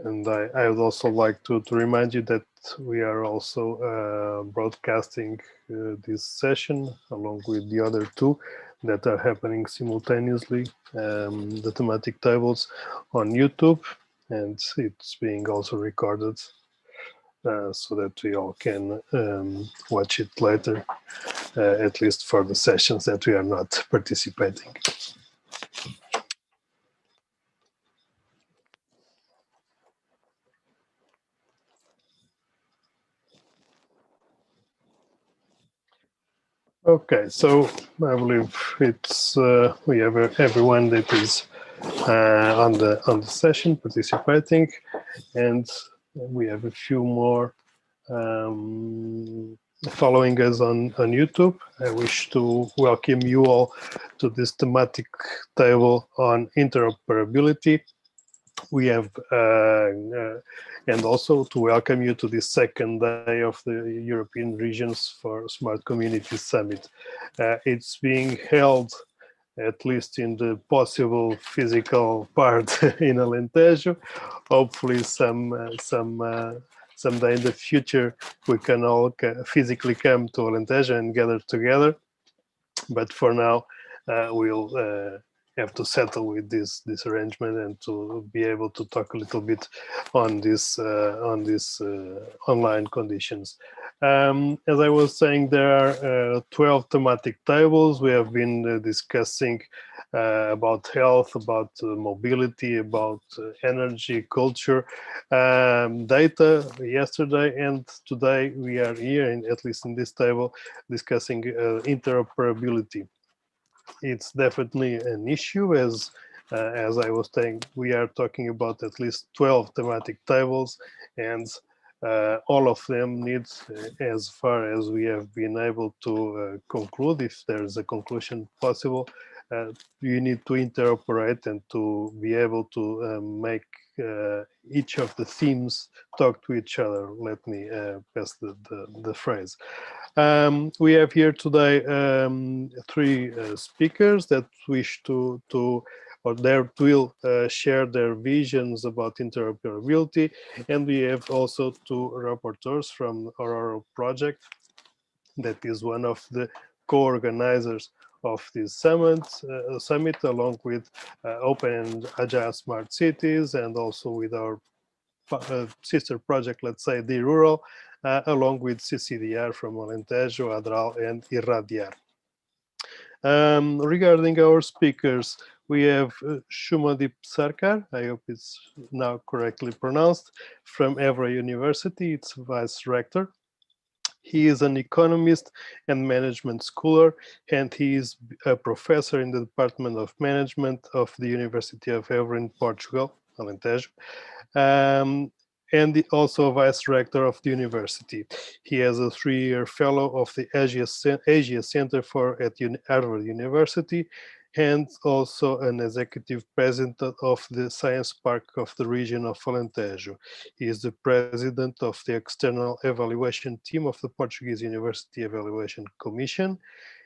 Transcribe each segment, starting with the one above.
And I would also like to remind you that we are also broadcasting this session along with the other two that are happening simultaneously, the thematic tables on YouTube, and it's being also recorded so that we all can watch it later, at least for the sessions that we are not participating. Okay, so I believe it's we have everyone that is on the session participating, and we have a few more following us on YouTube. I wish to welcome you all to this thematic table on interoperability. We have and also to welcome you to the second day of the European Regions for Smart Communities Summit. It's being held, at least in the possible physical part, in Alentejo. Hopefully someday in the future we can all physically come to Alentejo and gather together. But for now, we'll have to settle with this arrangement and to be able to talk a little bit on this online conditions. As I was saying, there are 12 thematic tables. We have been discussing about health, about mobility, about energy, culture, data yesterday, and today we are here, at least in this table, discussing interoperability. It's definitely an issue, as I was saying, we are talking about at least 12 thematic tables, and all of them need, as far as we have been able to conclude, if there's a conclusion possible, you need to interoperate and to be able to make each of the themes talk to each other. Let me pass the phrase. We have here today three speakers that wish to or there will share their visions about interoperability, and we have also two rapporteurs from our project that is one of the co-organizers of this summit, along with Open and Agile Smart Cities, and also with our sister project, let's say, the Rural, along with CCDR from Alentejo, Adral, and Irradiar. Regarding our speakers, we have Shumadip Sarkar, I hope it's now correctly pronounced, from Evra University, its vice rector. He is an economist and management scholar, and he is a professor in the Department of Management of the University of Évora in Portugal, Alentejo. And also a vice rector of the university. He has a 3-year fellow of the Asia Center at Harvard University, and also an executive president of the Science Park of the region of Alentejo. He is the president of the external evaluation team of the Portuguese University Evaluation Commission,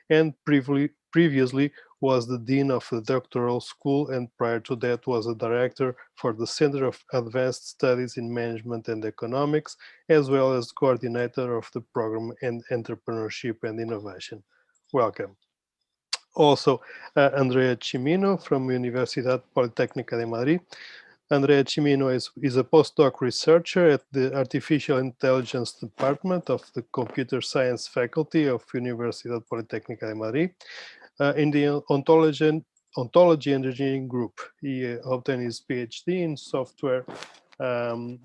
and previously was the dean of the doctoral school, and prior to that was a director for the Center of Advanced Studies in Management and Economics, as well as coordinator of the program in Entrepreneurship and Innovation. Welcome. Also, Andrea Cimino from Universidad Politécnica de Madrid. Andrea Cimino is a postdoc researcher at the Artificial Intelligence Department of the Computer Science Faculty of Universidad Politécnica de Madrid. In the ontology engineering group, he obtained his PhD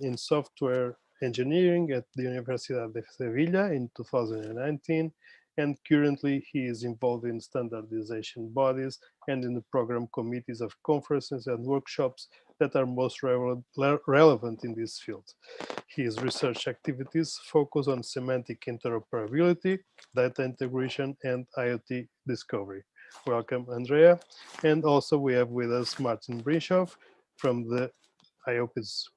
in software engineering at the Universidad de Sevilla in 2019, and currently he is involved in standardization bodies and in the program committees of conferences and workshops that are most relevant in this field. His research activities focus on semantic interoperability, data integration, and IoT discovery. Welcome, Andrea. And also we have with us Martin Brischoff from the, I hope it's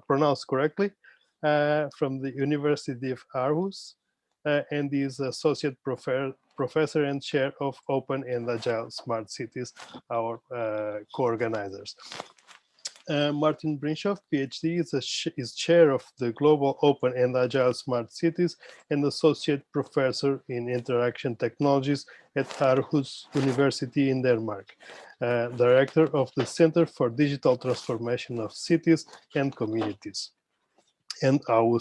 pronounced correctly, from the University of Aarhus, and is associate professor and chair of Open and Agile Smart Cities, our co-organizers. Martin Brinshoff, PhD, is chair of the Global Open and Agile Smart Cities and associate professor in interaction technologies at Aarhus University in Denmark, director of the Center for Digital Transformation of Cities and Communities and AU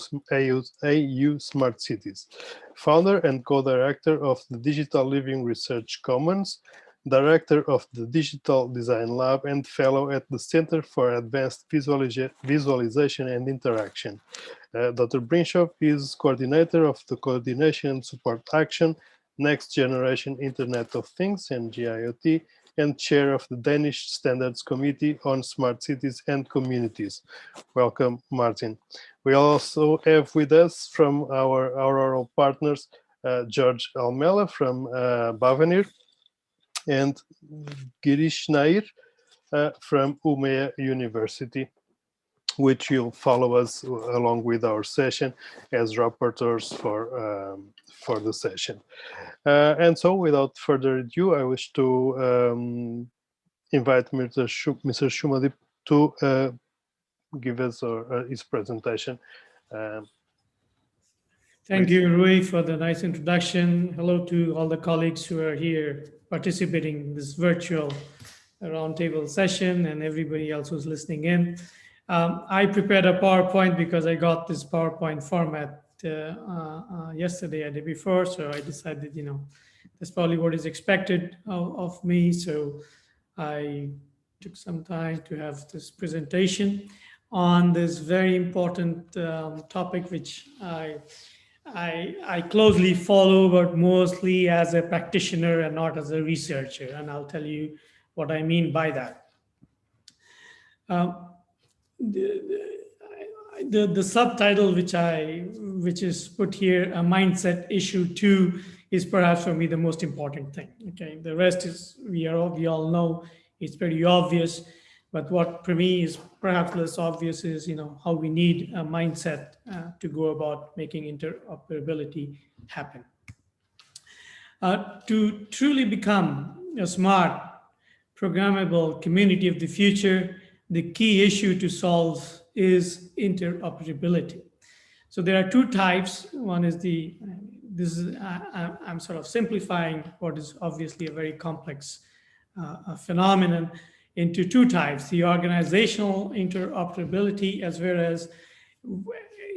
Smart Cities, founder and co-director of the Digital Living Research Commons, director of the Digital Design Lab, and fellow at the Center for Advanced Visualization and Interaction. Dr. Brinshoff is coordinator of the Coordination and Support Action, Next Generation Internet of Things and GIoT, and chair of the Danish Standards Committee on Smart Cities and Communities. Welcome, Martin. We also have with us from our oral partners, George Almela from Bavenir and Girish Nair from Umea University, which will follow us along with our session as rapporteurs for the session. And so without further ado, I wish to invite Mr. Shumadip to give us his presentation. Thank you, Rui, for the nice introduction. Hello to all the colleagues who are here participating in this virtual roundtable session and everybody else who's listening in. I prepared a PowerPoint because I got this PowerPoint format yesterday or the day before, so I decided, that's probably what is expected of me. So I took some time to have this presentation on this very important topic, which I closely follow, but mostly as a practitioner and not as a researcher. And I'll tell you what I mean by that. The subtitle which is put here, a mindset issue 2, is perhaps for me the most important thing. Okay, the rest is we all know it's pretty obvious, but what for me is perhaps less obvious is how we need a mindset to go about making interoperability happen. To truly become a smart, programmable community of the future, the key issue to solve is interoperability. So there are two types. One is I'm sort of simplifying what is obviously a very complex phenomenon into two types: the organizational interoperability, as well as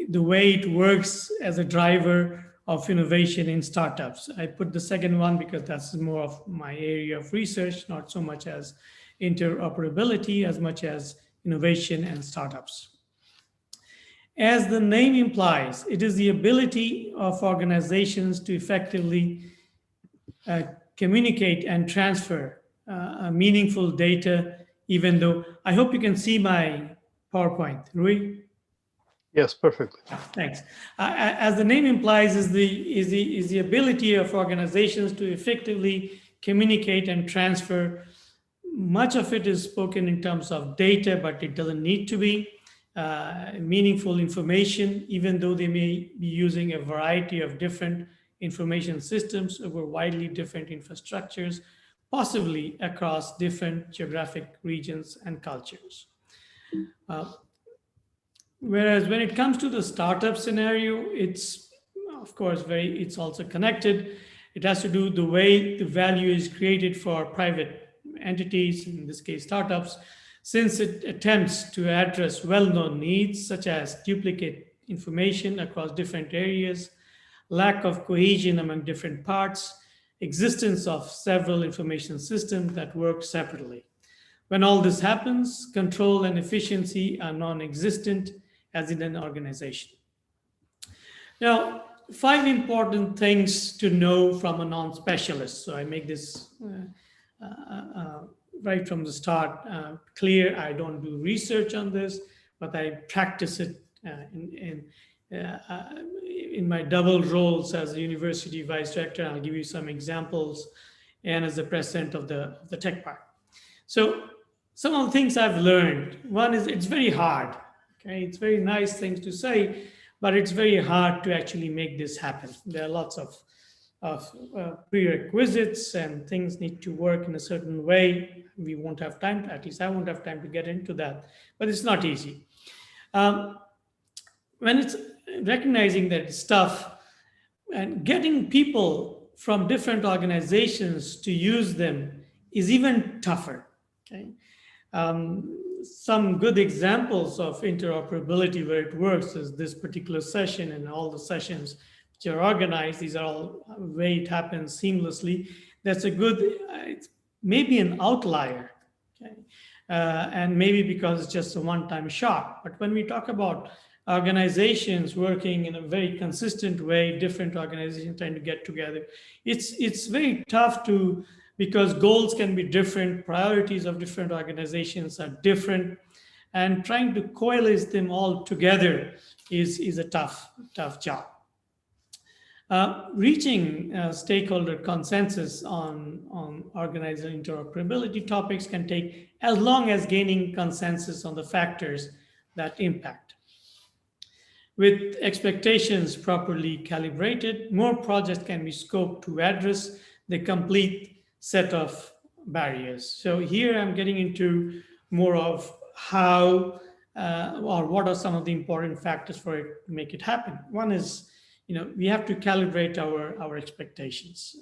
the way it works as a driver of innovation in startups. I put the second one because that's more of my area of research, not so much as interoperability as much as innovation and startups. As the name implies, it is the ability of organizations to effectively communicate and transfer meaningful data, even though I hope you can see my PowerPoint. Rui? Yes, perfectly. Thanks. As the name implies, is the ability of organizations to effectively communicate and transfer. Much of it is spoken in terms of data, but it doesn't need to be meaningful information, even though they may be using a variety of different information systems over widely different infrastructures, possibly across different geographic regions and cultures. Whereas when it comes to the startup scenario, it's of course it's also connected. It has to do the way the value is created for private entities, in this case startups, since it attempts to address well-known needs such as duplicate information across different areas, lack of cohesion among different parts, existence of several information systems that work separately. When all this happens, control and efficiency are non-existent as in an organization. Now, 5 important things to know from a non-specialist. So I make this right from the start clear. I don't do research on this, but I practice it in my double roles as a university vice director. I'll give you some examples, and as the president of the tech park. So some of the things I've learned, one is it's very hard. Okay, it's very nice things to say, but it's very hard to actually make this happen. There are lots of of prerequisites, and things need to work in a certain way. We won't have time, at least I won't have time to get into that, but it's not easy. Um, when it's recognizing that it's tough, and getting people from different organizations to use them is even tougher. Okay. Some good examples of interoperability where it works is this particular session and all the sessions which are organized. These are all way it happens seamlessly. That's a good, it's maybe an outlier. Okay. And maybe because it's just a one-time shot. But when we talk about organizations working in a very consistent way, different organizations trying to get together, it's very tough to, because goals can be different, priorities of different organizations are different, and trying to coalesce them all together is a tough job. Reaching stakeholder consensus on organizational interoperability topics can take as long as gaining consensus on the factors that impact. With expectations properly calibrated, more projects can be scoped to address the complete set of barriers. So here I'm getting into more of how or what are some of the important factors for it to make it happen. One is, we have to calibrate our expectations,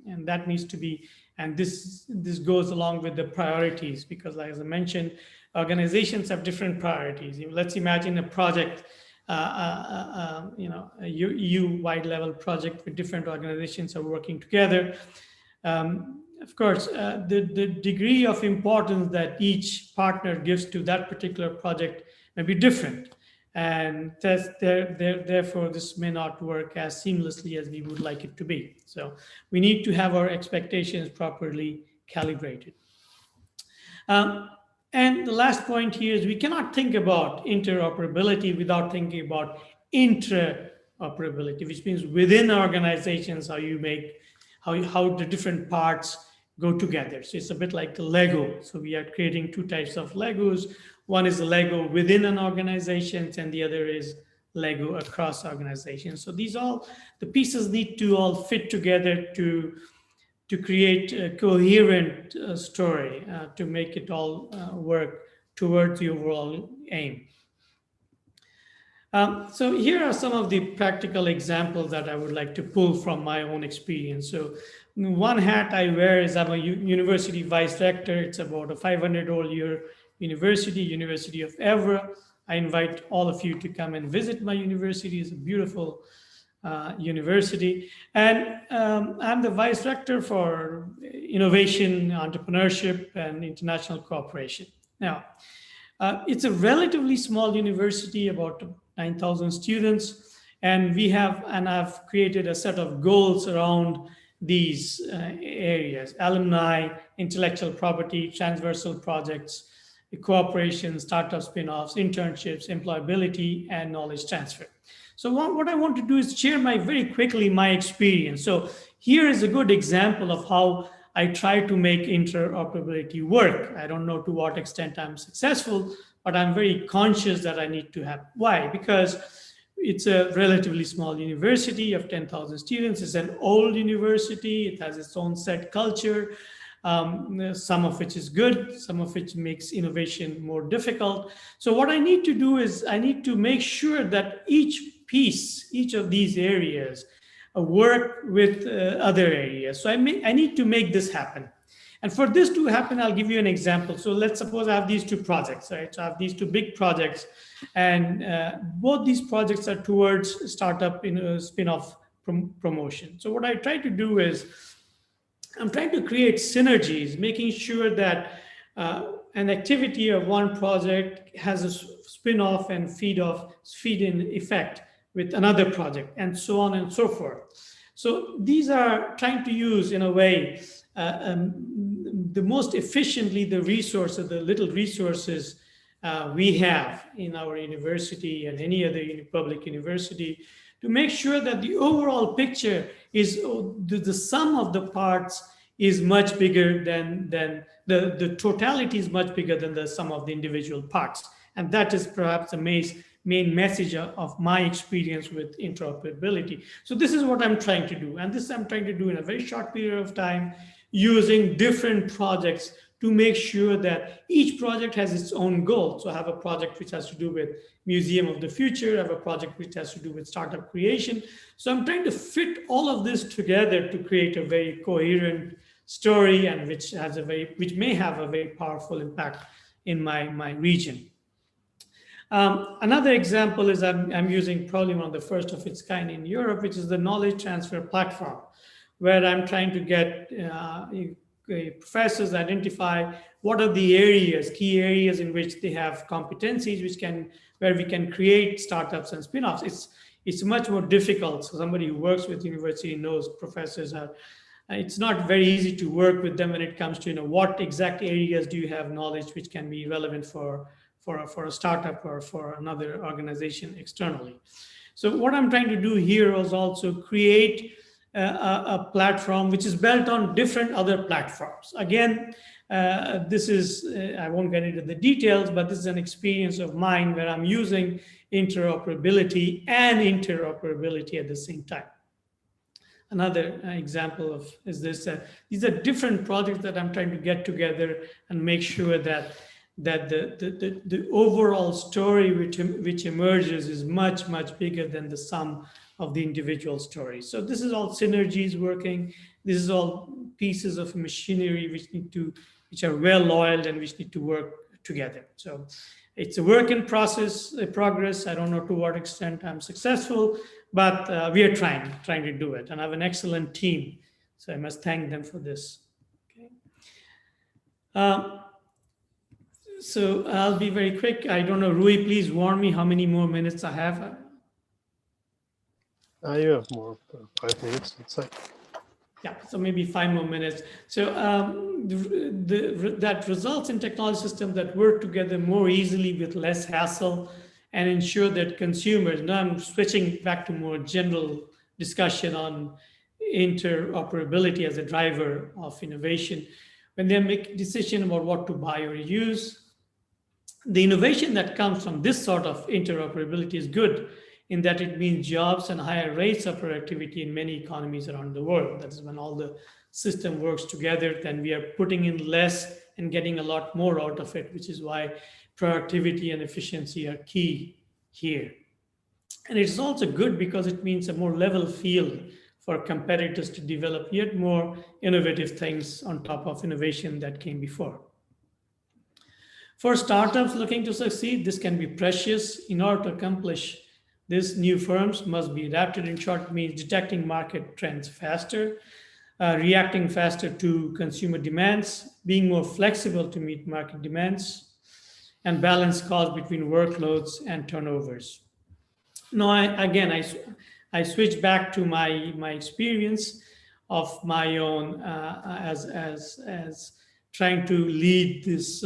and that needs to be, and this goes along with the priorities, because like, as I mentioned, organizations have different priorities. Let's imagine a project, a EU-wide level project with different organizations are working together. Of course, the degree of importance that each partner gives to that particular project may be different. And therefore, this may not work as seamlessly as we would like it to be. So we need to have our expectations properly calibrated. And the last point here is we cannot think about interoperability without thinking about intraoperability, which means within organizations, how the different parts go together. So it's a bit like the Lego. So we are creating two types of Legos. One is a Lego within an organization, and the other is Lego across organizations. So the pieces need to all fit together to create a coherent story, to make it all work towards the overall aim. So here are some of the practical examples that I would like to pull from my own experience. So one hat I wear is I'm a university vice rector. It's about a 500-old year University of Evora. I invite all of you to come and visit my university. It's a beautiful university. And I'm the vice rector for innovation, entrepreneurship, and international cooperation. Now, it's a relatively small university, about 9,000 students, and I've created a set of goals around these areas: alumni, intellectual property, transversal projects, cooperation, startup spin-offs, internships, employability, and knowledge transfer. So what I want to do is share very quickly my experience. So here is a good example of how I try to make interoperability work. I don't know to what extent I'm successful, but I'm very conscious that I need to have. Why? Because it's a relatively small university of 10,000 students. It's an old university. It has its own set culture, some of which is good, some of which makes innovation more difficult. So what I need to do is I need to make sure that each of these areas work with other areas. So I need to make this happen. And for this to happen, I'll give you an example. So let's suppose I have these two projects, right? So I have these two big projects, and both these projects are towards startup spin-off promotion. So what I try to do is I'm trying to create synergies, making sure that an activity of one project has a spin-off and feed-in effect with another project, and so on and so forth. So these are trying to use, in a way, the most efficiently the little resources we have in our university and any other public university, to make sure that the overall picture is the sum of the parts is much bigger than the totality is much bigger than the sum of the individual parts. And that is perhaps the main message of my experience with interoperability. So this is what I'm trying to do. And this I'm trying to do in a very short period of time using different projects to make sure that each project has its own goal. So I have a project which has to do with Museum of the Future. I have a project which has to do with startup creation. So I'm trying to fit all of this together to create a very coherent story, and which may have a very powerful impact in my region. Another example is I'm using probably one of the first of its kind in Europe, which is the knowledge transfer platform, where I'm trying to get professors identify what are the areas, key areas in which they have competencies, where we can create startups and spin-offs. It's much more difficult. So somebody who works with university knows professors are. It's not very easy to work with them when it comes to what exact areas do you have knowledge which can be relevant for a startup or for another organization externally. So what I'm trying to do here is also create a platform which is built on different other platforms. Again, this is, I won't get into the details, but this is an experience of mine where I'm using interoperability and interoperability at the same time. Another example is this. These are different projects that I'm trying to get together and make sure that the overall story which emerges is much bigger than the sum of the individual stories. So this is all synergies working. This is all pieces of machinery which are well oiled and which need to work together. So it's a work in progress. I don't know to what extent I'm successful, but we are trying to do it. And I have an excellent team, so I must thank them for this. Okay. So I'll be very quick. I don't know, Rui, please warn me how many more minutes I have. You have more, 5 minutes, let's say. Yeah, so maybe 5 more minutes. So that results in technology systems that work together more easily with less hassle and ensure that consumers, now I'm switching back to more general discussion on interoperability as a driver of innovation. When they make a decision about what to buy or use, the innovation that comes from this sort of interoperability is good in that it means jobs and higher rates of productivity in many economies around the world. That is when all the system works together, then we are putting in less and getting a lot more out of it, which is why productivity and efficiency are key here. And it's also good because it means a more level field for competitors to develop yet more innovative things on top of innovation that came before. For startups looking to succeed, this can be precious. In order to accomplish this, new firms must be adapted. In short, means detecting market trends faster, reacting faster to consumer demands, being more flexible to meet market demands, and balance costs between workloads and turnovers. Now, I switch back to my experience of my own as trying to lead this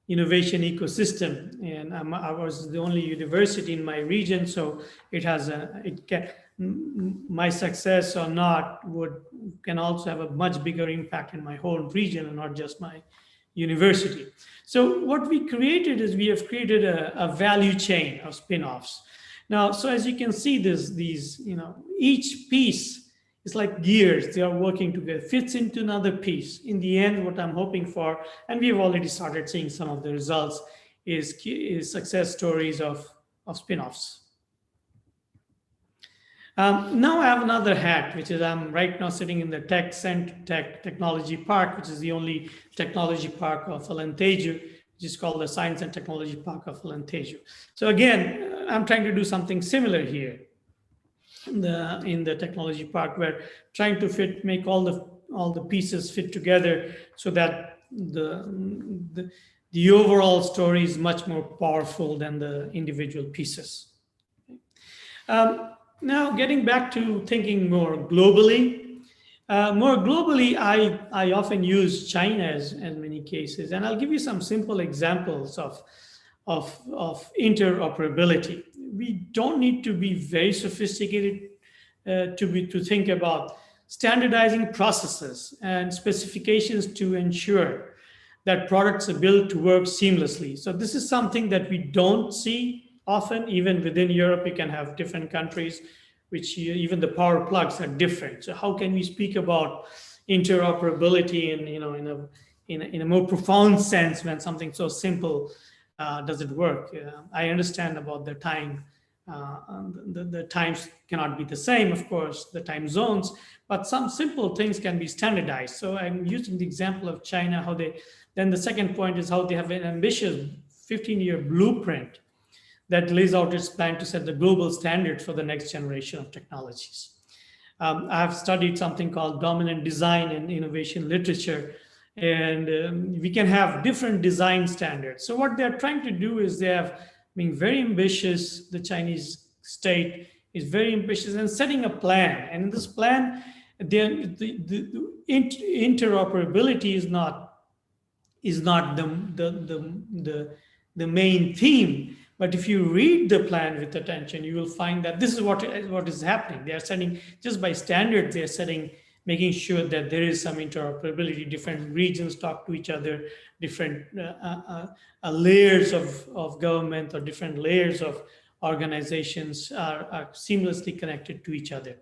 innovation ecosystem, and I was the only university in my region, so my success or not can also have a much bigger impact in my whole region and not just my university. So what we created is we have created a value chain of spin-offs. Now, so as you can see, each piece is like gears. They are working together, fits into another piece. In the end, what I'm hoping for, and we've already started seeing some of the results, is success stories of spin-offs. Now I have another hat, which is I'm right now sitting in the Technology Park, which is the only technology park of Alentejo, which is called the Science and Technology Park of Alentejo. So again, I'm trying to do something similar here in the technology park, where trying to make all the pieces fit together so that the overall story is much more powerful than the individual pieces. Now, getting back to thinking more globally, I often use China as many cases, and I'll give you some simple examples of interoperability. We don't need to be very sophisticated to think about standardizing processes and specifications to ensure that products are built to work seamlessly. So this is something that we don't see often even within Europe, you can have different countries, which even the power plugs are different. So how can we speak about interoperability in, in a more profound sense when something so simple doesn't work? I understand about the time. The times cannot be the same, of course, the time zones, but some simple things can be standardized. So I'm using the example of China, how they, then the second point is how they have an ambitious 15-year blueprint that lays out its plan to set the global standards for the next generation of technologies. I have studied something called dominant design and innovation literature, and we can have different design standards. So what they're trying to do is they have being very ambitious. The Chinese state is very ambitious and setting a plan. And in this plan, the interoperability is not the main theme. But if you read the plan with attention, you will find that this is what is happening. They are setting, just by standards, they are setting, making sure that there is some interoperability. Different regions talk to each other, different layers of government or different layers of organizations are seamlessly connected to each other.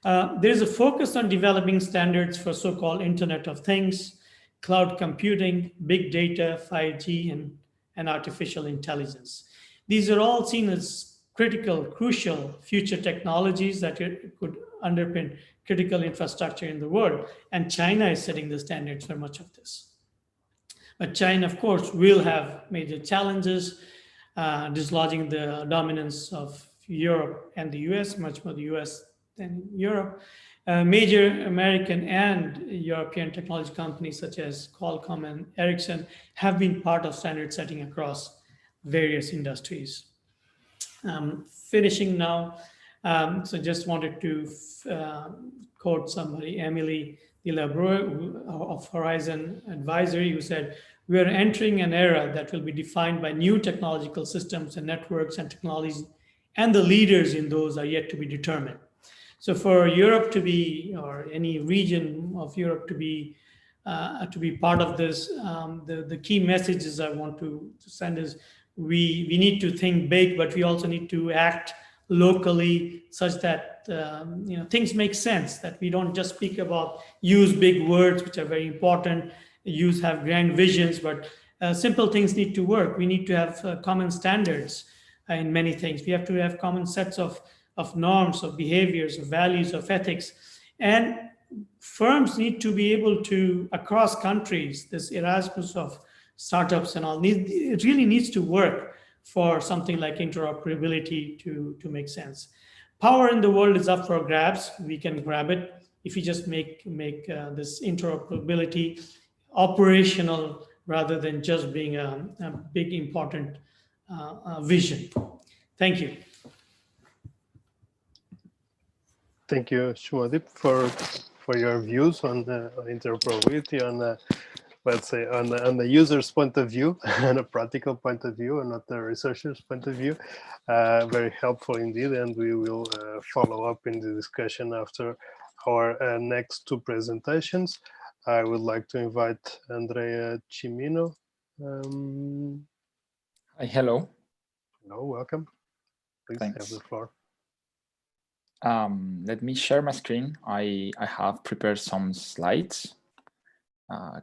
There is a focus on developing standards for so-called Internet of Things, cloud computing, big data, 5G, and artificial intelligence. These are all seen as critical, crucial future technologies that could underpin critical infrastructure in the world. And China is setting the standards for much of this. But China, of course, will have major challenges, dislodging the dominance of Europe and the US, much more the US than Europe. Major American and European technology companies such as Qualcomm and Ericsson have been part of standard setting across various industries. Finishing now, so just wanted to quote somebody, Emily Delabroix of Horizon Advisory, who said, "We are entering an era that will be defined by new technological systems and networks and technologies, and the leaders in those are yet to be determined." So for Europe to be, or any region of Europe to be part of this, the key messages I want to send is we need to think big, but we also need to act locally such that things make sense, that we don't just speak about, use big words, which are very important, have grand visions, but simple things need to work. We need to have common standards in many things. We have to have common sets of norms, of behaviors, of values, of ethics. And firms need to be able to, across countries, this Erasmus of startups and all, it really needs to work for something like interoperability to make sense. Power in the world is up for grabs. We can grab it if we just make this interoperability operational rather than just being a big, important vision. Thank you. Thank you, Shumadip, for your views on interoperability, on let's say on the user's point of view and a practical point of view, and not the researcher's point of view. Very helpful indeed, and we will follow up in the discussion after our next two presentations. I would like to invite Andrea Cimino. Hi, hello. Hello, welcome. Please Thanks. have the floor. Let me share my screen. I have prepared some slides.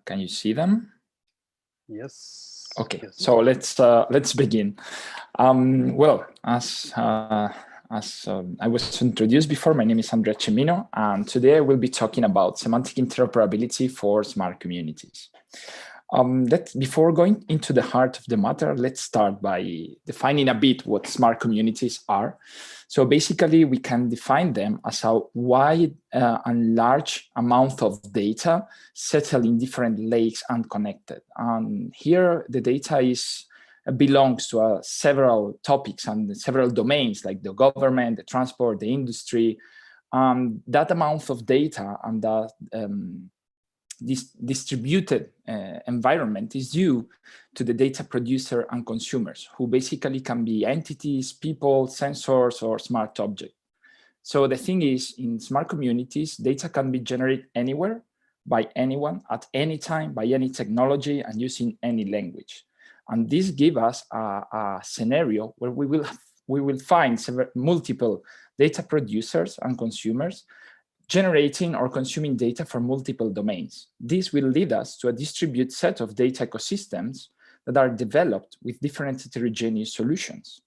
Can you see them? Yes. Okay, yes. So let's begin. Well, as I was introduced before, my name is Andrea Cimino, and today I will be talking about semantic interoperability for smart communities. Before going into the heart of the matter, let's start by defining a bit what smart communities are. So basically, we can define them as a wide and large amount of data settled in different lakes and connected. And here, the data belongs to several topics and several domains, like the government, the transport, the industry. That amount of data and that this distributed environment is due to the data producer and consumers, who basically can be entities, people, sensors, or smart objects. So the thing is, in smart communities, data can be generated anywhere, by anyone, at any time, by any technology, and using any language. And this gives us a scenario where we will find multiple data producers and consumers generating or consuming data from multiple domains. This will lead us to a distributed set of data ecosystems that are developed with different heterogeneous solutions.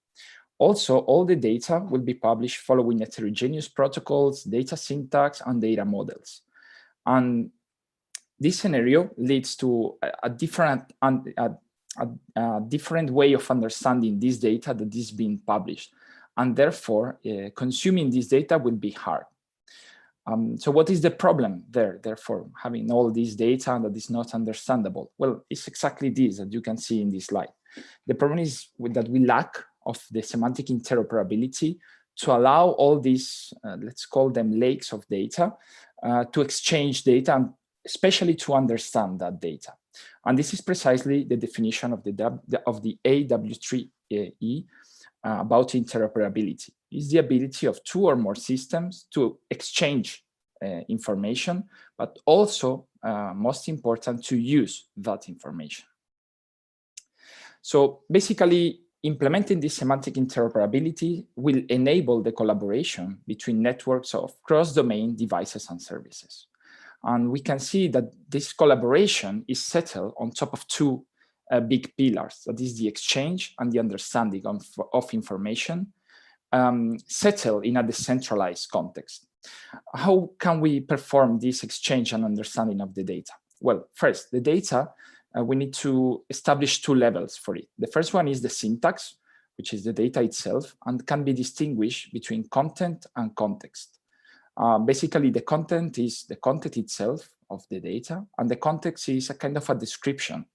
Also, all the data will be published following heterogeneous protocols, data syntax, and data models. And this scenario leads to a different way of understanding this data that is being published. And therefore, consuming this data will be hard. So what is the problem there, therefore, having all this data that is not understandable? Well, it's exactly this that you can see in this slide. The problem is that we lack of the semantic interoperability to allow all these, let's call them lakes of data, to exchange data, and especially to understand that data. And this is precisely the definition of the AW3E about interoperability. Is the ability of two or more systems to exchange information, but also, most important, to use that information. So basically, implementing this semantic interoperability will enable the collaboration between networks of cross-domain devices and services. And we can see that this collaboration is settled on top of two big pillars, that is the exchange and the understanding of information, settled in a decentralized context. How can we perform this exchange and understanding of the data? Well, first, the data, we need to establish two levels for it. The first one is the syntax, which is the data itself, and can be distinguished between content and context. Basically, the content is the content itself of the data, and the context is a kind of a description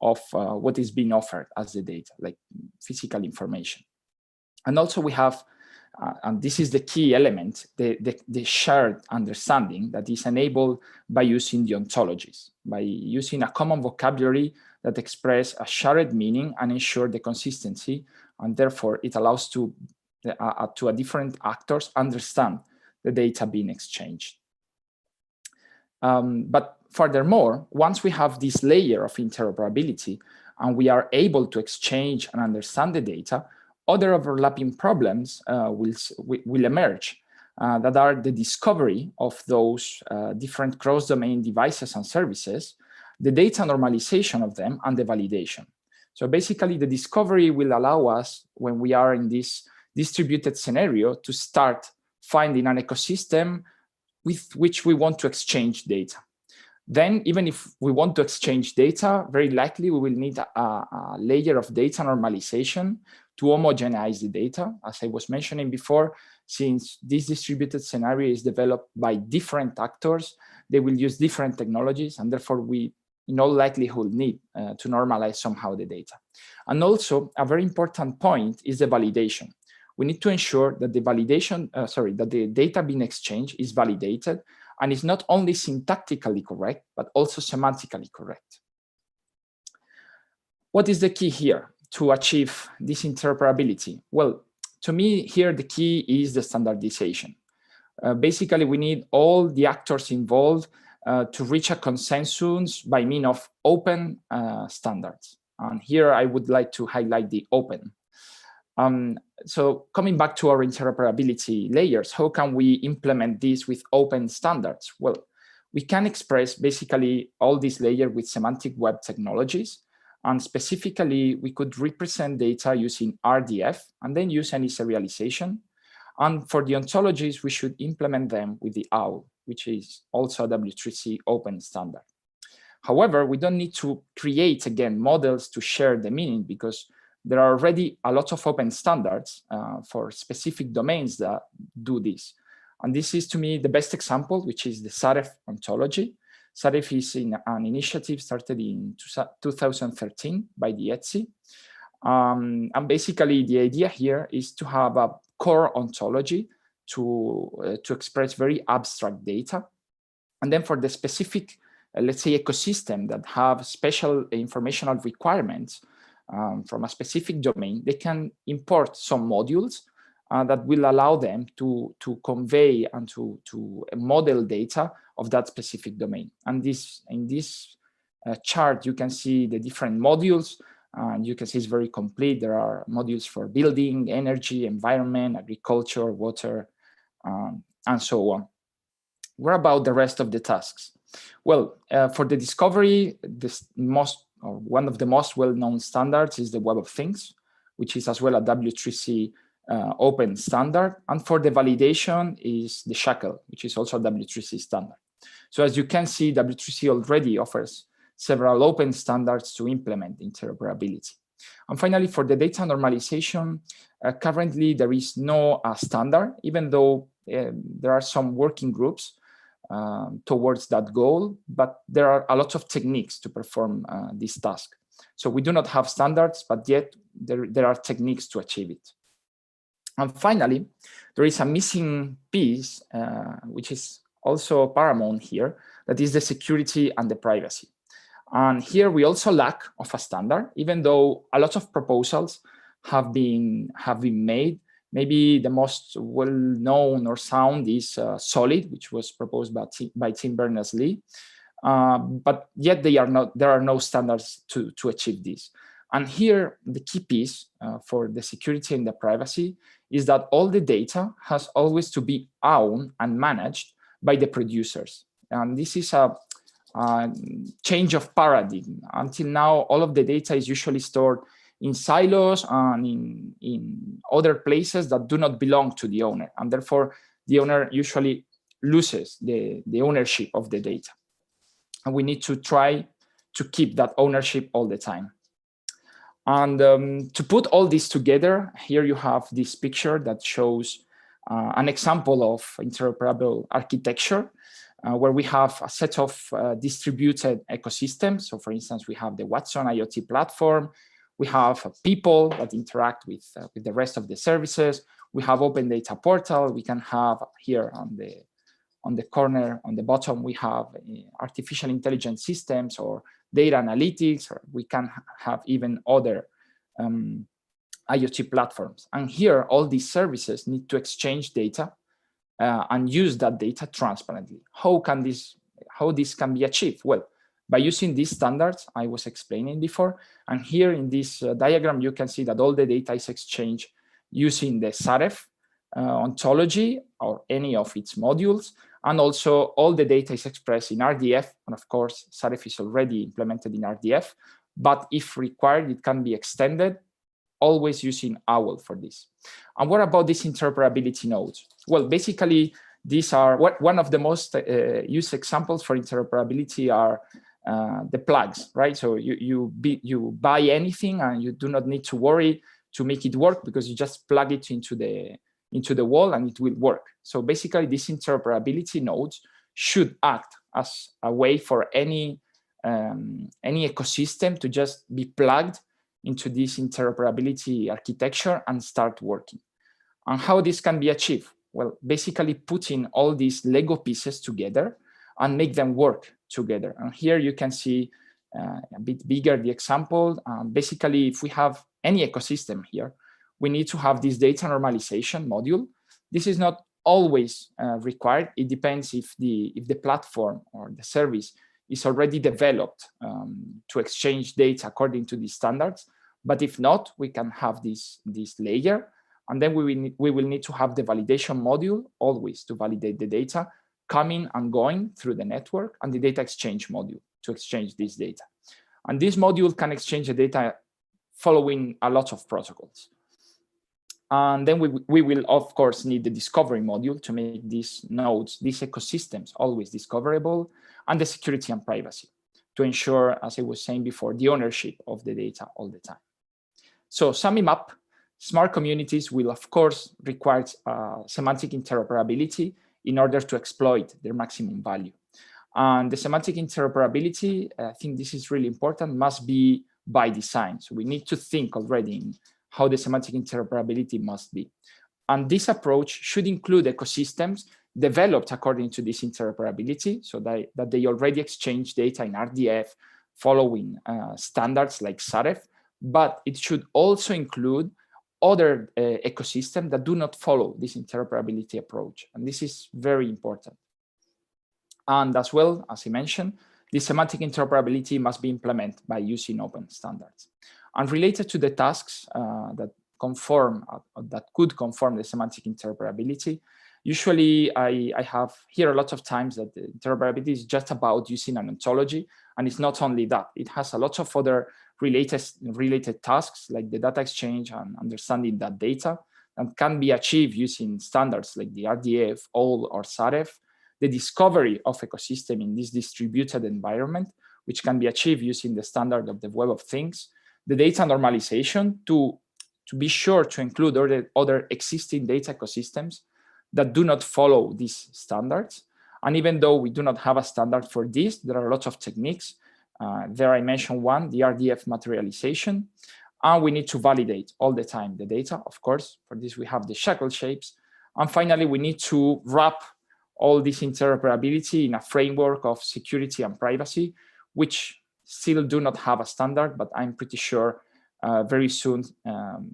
of what is being offered as the data, like physical information. And also we have, and this is the key element, the shared understanding that is enabled by using the ontologies, by using a common vocabulary that express a shared meaning and ensure the consistency, and therefore it allows to different actors understand the data being exchanged. But furthermore, once we have this layer of interoperability and we are able to exchange and understand the data, other overlapping problems will emerge that are the discovery of those different cross-domain devices and services, the data normalization of them, and the validation. So basically, the discovery will allow us, when we are in this distributed scenario, to start finding an ecosystem with which we want to exchange data. Then, even if we want to exchange data, very likely we will need a layer of data normalization to homogenize the data. As I was mentioning before, since this distributed scenario is developed by different actors, they will use different technologies, and therefore we, in all likelihood, need to normalize somehow the data. And also, a very important point is the validation. We need to ensure that the validation, that the data being exchanged is validated and is not only syntactically correct, but also semantically correct. What is the key here to achieve this interoperability? Well, to me here, the key is the standardization. Basically, we need all the actors involved to reach a consensus by means of open standards. And here I would like to highlight the open. So coming back to our interoperability layers, how can we implement this with open standards? Well, we can express basically all these layers with semantic web technologies. And specifically, we could represent data using RDF and then use any serialization. And for the ontologies, we should implement them with the OWL, which is also a W3C open standard. However, we don't need to create, again, models to share the meaning, because there are already a lot of open standards for specific domains that do this. And this is, to me, the best example, which is the Saref ontology. Saref is an initiative started in 2013 by the ETSI. And basically, the idea here is to have a core ontology to express very abstract data. And then for the specific, let's say, ecosystem that have special informational requirements, from a specific domain, they can import some modules that will allow them to convey and to model data of that specific domain. And in this chart, you can see the different modules And you can see it's very complete. There are modules for building, energy, environment, agriculture, water, and so on. What about the rest of the tasks? Well, for the discovery, one of the most well-known standards is the Web of Things, which is as well a W3C open standard. And for the validation is the Shackle, which is also a W3C standard. So as you can see, W3C already offers several open standards to implement interoperability. And finally, for the data normalization, currently there is no standard, even though there are some working groups towards that goal, but there are a lot of techniques to perform this task. So we do not have standards, but yet there are techniques to achieve it. And finally, there is a missing piece, which is also paramount here, that is the security and the privacy. And here we also lack of a standard, even though a lot of proposals have been made. Maybe the most well-known or sound is Solid, which was proposed by Tim Berners-Lee. But yet there are no standards to achieve this. And here, the key piece for the security and the privacy is that all the data has always to be owned and managed by the producers. And this is a change of paradigm. Until now, all of the data is usually stored in silos and in other places that do not belong to the owner. And therefore, the owner usually loses the ownership of the data. And we need to try to keep that ownership all the time. And to put all this together, here you have this picture that shows an example of interoperable architecture, where we have a set of distributed ecosystems. So for instance, we have the Watson IoT platform. We have people that interact with the rest of the services. We have Open Data Portal. We can have here on the corner, on the bottom, we have artificial intelligence systems or data analytics, or we can have even other IoT platforms. And here, all these services need to exchange data and use that data transparently. How this can be achieved? Well, by using these standards I was explaining before. And here in this diagram, you can see that all the data is exchanged using the Saref ontology or any of its modules. And also all the data is expressed in RDF. And of course, Saref is already implemented in RDF. But if required, it can be extended, always using OWL for this. And what about these interoperability nodes? Well, basically, these are one of the most used examples for interoperability are the plugs, right? So you buy anything and you do not need to worry to make it work because you just plug it into the wall and it will work. So basically, these interoperability nodes should act as a way for any ecosystem to just be plugged into this interoperability architecture and start working. And how this can be achieved? Well, basically putting all these Lego pieces together and make them work together. And here you can see a bit bigger the example. Basically, if we have any ecosystem here, we need to have this data normalization module. This is not always required. It depends if the platform or the service is already developed to exchange data according to these standards. But if not, we can have this layer. And then we will need to have the validation module always to validate the data coming and going through the network, and the data exchange module to exchange this data. And this module can exchange the data following a lot of protocols. And then we will, of course, need the discovery module to make these nodes, these ecosystems, always discoverable, and the security and privacy to ensure, as I was saying before, the ownership of the data all the time. So summing up, smart communities will, of course, require semantic interoperability in order to exploit their maximum value. And the semantic interoperability, I think this is really important, must be by design. So we need to think already in how the semantic interoperability must be. And this approach should include ecosystems developed according to this interoperability, so that they already exchange data in RDF following standards like Saref, but it should also include other ecosystems that do not follow this interoperability approach. And this is very important. And as well, as I mentioned, the semantic interoperability must be implemented by using open standards. And related to the tasks that could conform the semantic interoperability, usually I have here a lot of times that the interoperability is just about using an ontology, and it's not only that. It has a lot of other related tasks like the data exchange and understanding that data, and can be achieved using standards like the RDF, OL, or SAREF, the discovery of ecosystem in this distributed environment, which can be achieved using the standard of the Web of Things, the data normalization to be sure to include other existing data ecosystems that do not follow these standards. And even though we do not have a standard for this, there are a lot of techniques. There I mentioned one, the RDF materialization. And we need to validate all the time the data, of course. For this, we have the shackle shapes. And finally, we need to wrap all this interoperability in a framework of security and privacy, which still do not have a standard, but I'm pretty sure very soon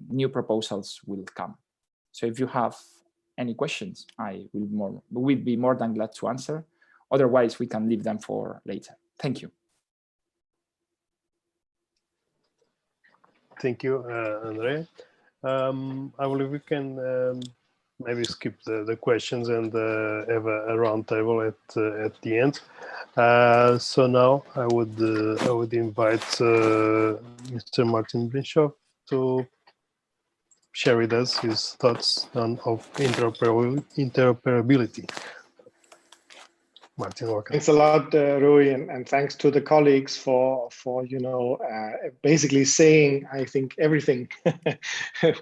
new proposals will come. So if you have any questions, I will be more than glad to answer. Otherwise, we can leave them for later. Thank you. Thank you, Andre. I believe we can maybe skip the questions and have a round table at the end. So now I would invite Mr. Martin Brinschow to share with us his thoughts of interoperability. Martin, welcome. Thanks a lot, Rui, and thanks to the colleagues for basically saying, I think, everything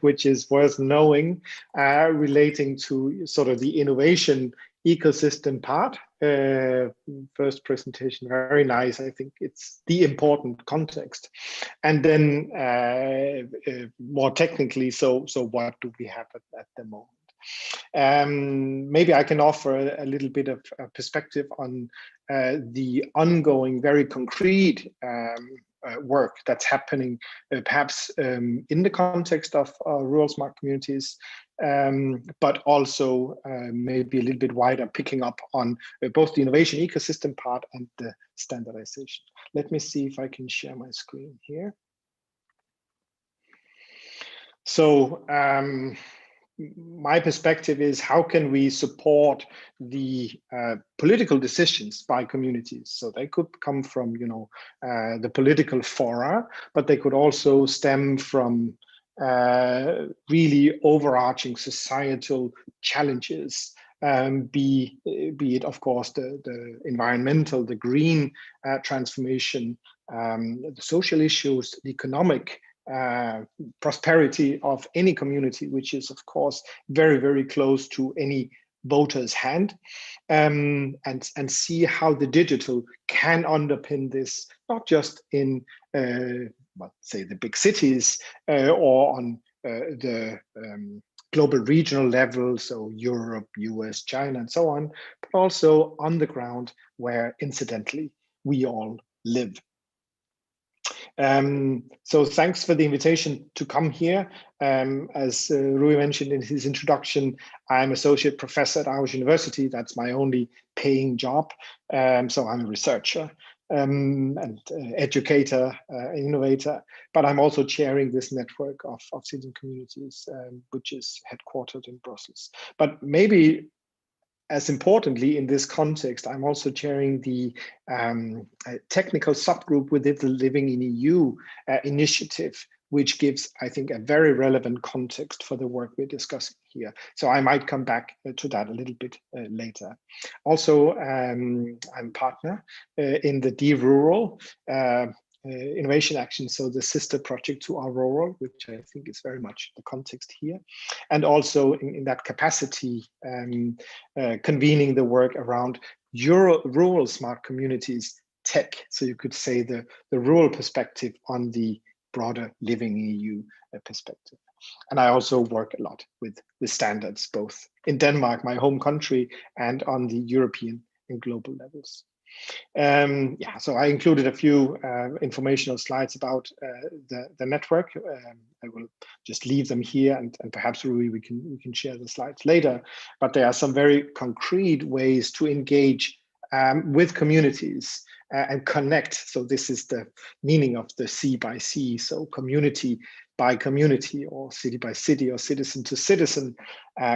which is worth knowing relating to sort of the innovation ecosystem part. First presentation, very nice. I think it's the important context. And then more technically, so what do we have at the moment? Maybe I can offer a little bit of perspective on the ongoing, very concrete work that's happening, perhaps in the context of rural smart communities, but also maybe a little bit wider, picking up on both the innovation ecosystem part and the standardization. Let me see if I can share my screen here. So, my perspective is, how can we support the political decisions by communities? So they could come from, the political fora, but they could also stem from really overarching societal challenges. Be it, of course, the environmental, the green transformation, the social issues, the economic prosperity of any community, which is, of course, very, very close to any voter's hand, and see how the digital can underpin this, not just in, say, the big cities or on the global regional level, so Europe, US, China, and so on, but also on the ground where, incidentally, we all live. So thanks for the invitation to come here. As Rui mentioned in his introduction, I'm associate professor at Aarhus University. That's my only paying job. So I'm a researcher and educator, innovator, but I'm also chairing this network of citizen communities, which is headquartered in Brussels. But maybe as importantly, in this context, I'm also chairing the technical subgroup within the Living in EU initiative, which gives, I think, a very relevant context for the work we're discussing here. So I might come back to that a little bit later. Also, I'm partner in the D-Rural Innovation Action, so the sister project to our rural, which I think is very much the context here, and also in that capacity, convening the work around rural smart communities tech. So you could say the rural perspective on the broader Living EU perspective. And I also work a lot with standards, both in Denmark, my home country, and on the European and global levels. Yeah, so I included a few informational slides about the network. I will just leave them here, and perhaps Rui, we can share the slides later. But there are some very concrete ways to engage with communities and connect. So this is the meaning of the C by C. So community by community, or city by city, or citizen to citizen,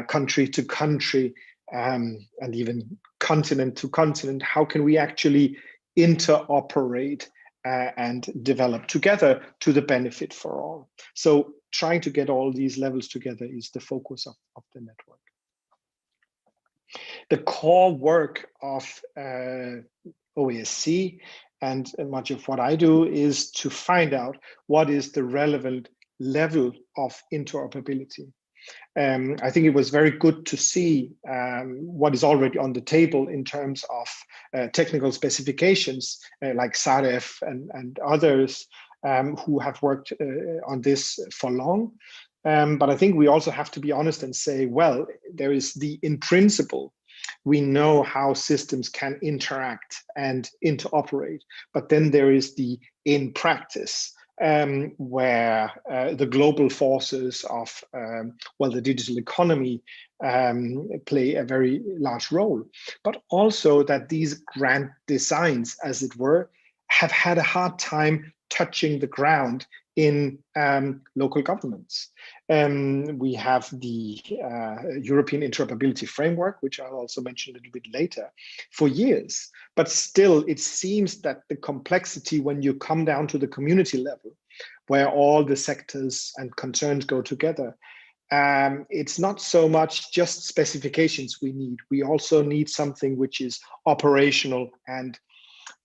country to country, and even continent to continent. How can we actually interoperate and develop together to the benefit for all? So trying to get all these levels together is the focus of the network. The core work of OASC and much of what I do is to find out what is the relevant level of interoperability. I think it was very good to see what is already on the table in terms of technical specifications like SAREF and others who have worked on this for long. But I think we also have to be honest and say, well, there is the in principle, we know how systems can interact and interoperate, but then there is the in practice, where the global forces of well, the digital economy play a very large role, but also that these grand designs, as it were, have had a hard time touching the ground in local governments. We have the European Interoperability Framework, which I'll also mention a little bit later, for years. But still, it seems that the complexity when you come down to the community level, where all the sectors and concerns go together, it's not so much just specifications we need. We also need something which is operational and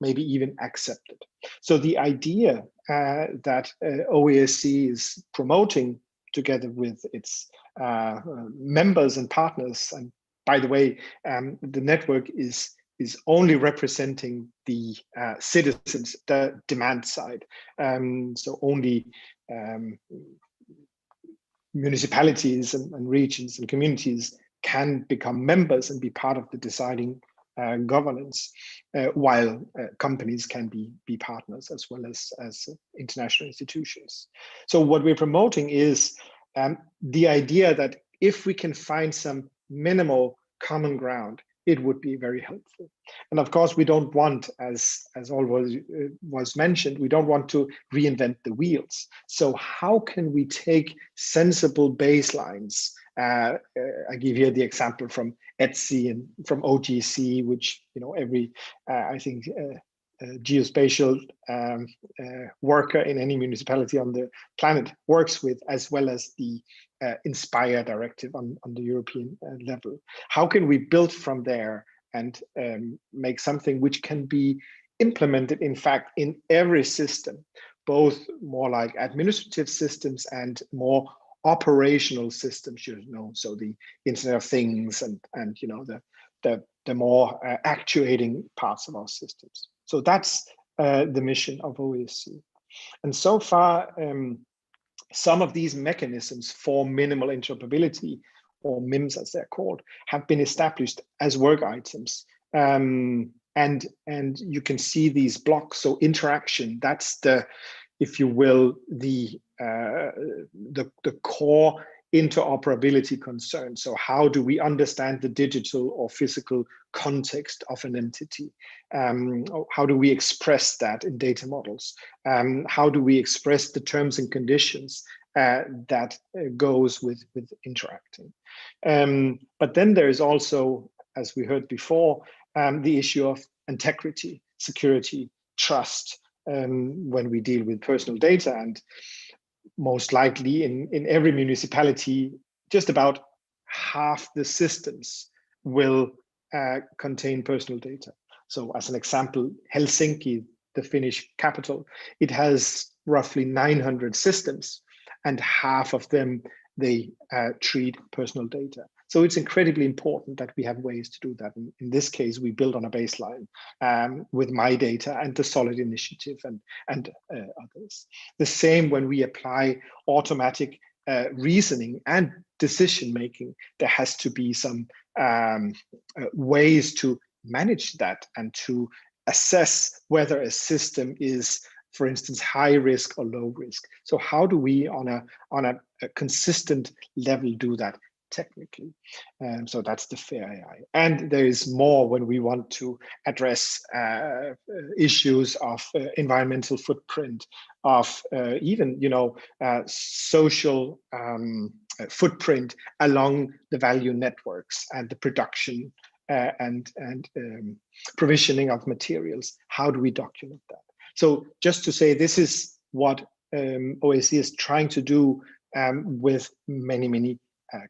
maybe even accepted. So the idea that OASC is promoting together with its members and partners, and by the way, the network is only representing the citizens, the demand side. So only municipalities and regions and communities can become members and be part of the deciding governance, while companies can be partners as well as international institutions. So what we're promoting is the idea that if we can find some minimal common ground, it would be very helpful. And of course, we don't want, as always was mentioned, we don't want to reinvent the wheels. So how can we take sensible baselines? I give here the example from ETSI and from OGC, which every I think geospatial worker in any municipality on the planet works with, as well as the Inspire directive on the European level. How can we build from there and make something which can be implemented, in fact, in every system, both more like administrative systems and more operational systems, so the Internet of Things and the more actuating parts of our systems. So that's the mission of OASC. And so far, some of these mechanisms for minimal interoperability, or MIMs as they're called, have been established as work items. And you can see these blocks. So interaction, that's the, if you will, the core interoperability concern. So how do we understand the digital or physical context of an entity? How do we express that in data models? How do we express the terms and conditions that goes with interacting? But then there is also, as we heard before, the issue of integrity, security, trust, when we deal with personal data. And most likely in every municipality, just about half the systems will contain personal data. So as an example, Helsinki, the Finnish capital, it has roughly 900 systems, and half of them, they treat personal data. So it's incredibly important that we have ways to do that. In this case, we build on a baseline with My Data and the Solid initiative and others. The same when we apply automatic reasoning and decision making, there has to be some ways to manage that and to assess whether a system is, for instance, high risk or low risk. So how do we on a consistent level do that? technically. So that's the fair AI. And there is more when we want to address issues of environmental footprint, of even, social footprint along the value networks and the production and provisioning of materials. How do we document that? So just to say, this is what OSCE is trying to do with many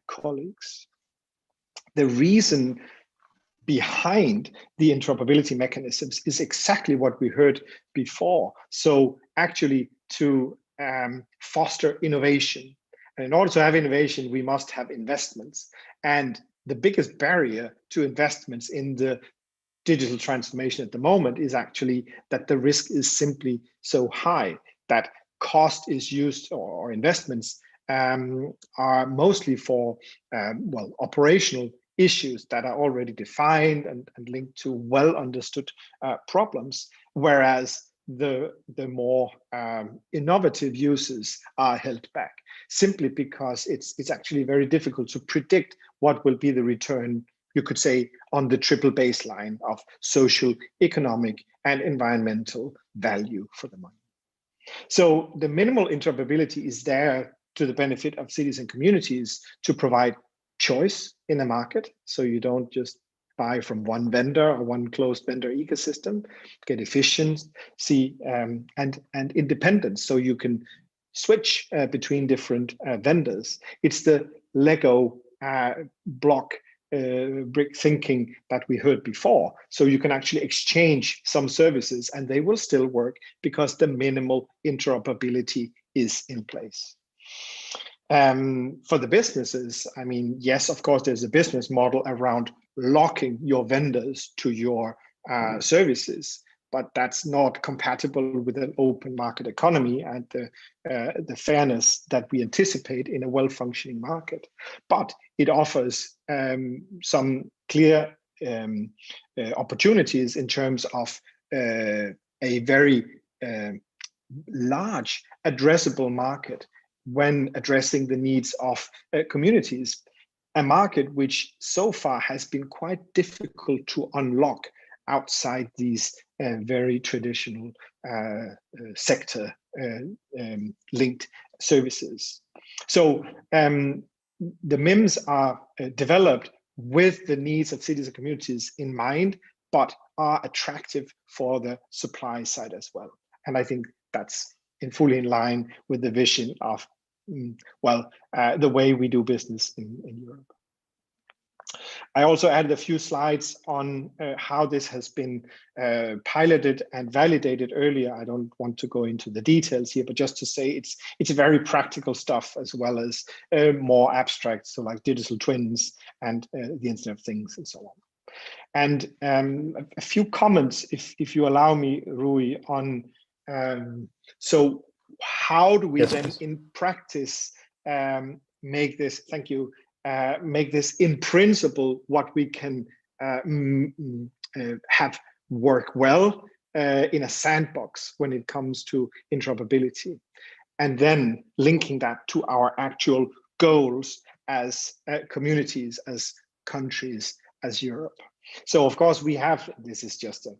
colleagues. The reason behind the interoperability mechanisms is exactly what we heard before. So actually to foster innovation. And in order to have innovation, we must have investments. And the biggest barrier to investments in the digital transformation at the moment is actually that the risk is simply so high that cost is used, or investments are mostly for operational issues that are already defined and linked to well understood problems, whereas the more innovative uses are held back, simply because it's actually very difficult to predict what will be the return, you could say, on the triple baseline of social, economic, and environmental value for the money. So the minimal interoperability is there to the benefit of cities and communities to provide choice in a market. So you don't just buy from one vendor or one closed vendor ecosystem, get efficiency and independence, so you can switch between different vendors. It's the Lego block brick thinking that we heard before. So you can actually exchange some services and they will still work because the minimal interoperability is in place. For the businesses, I mean, yes, of course, there's a business model around locking your vendors to your services, but that's not compatible with an open market economy and the fairness that we anticipate in a well-functioning market. But it offers some clear opportunities in terms of a very large addressable market when addressing the needs of communities, a market which so far has been quite difficult to unlock outside these very traditional sector linked services. So the MIMs are developed with the needs of cities and communities in mind, but are attractive for the supply side as well. And I think that's fully in line with the vision of the way we do business in Europe. I also added a few slides on how this has been piloted and validated earlier. I don't want to go into the details here, but just to say it's very practical stuff as well as more abstract, so like digital twins and the Internet of Things and so on. And a few comments, if you allow me, Rui, on so how do we then in practice make this, thank you, make this in principle what we can have work well in a sandbox when it comes to interoperability, and then linking that to our actual goals as communities, as countries, as Europe. So of course we have, this is just a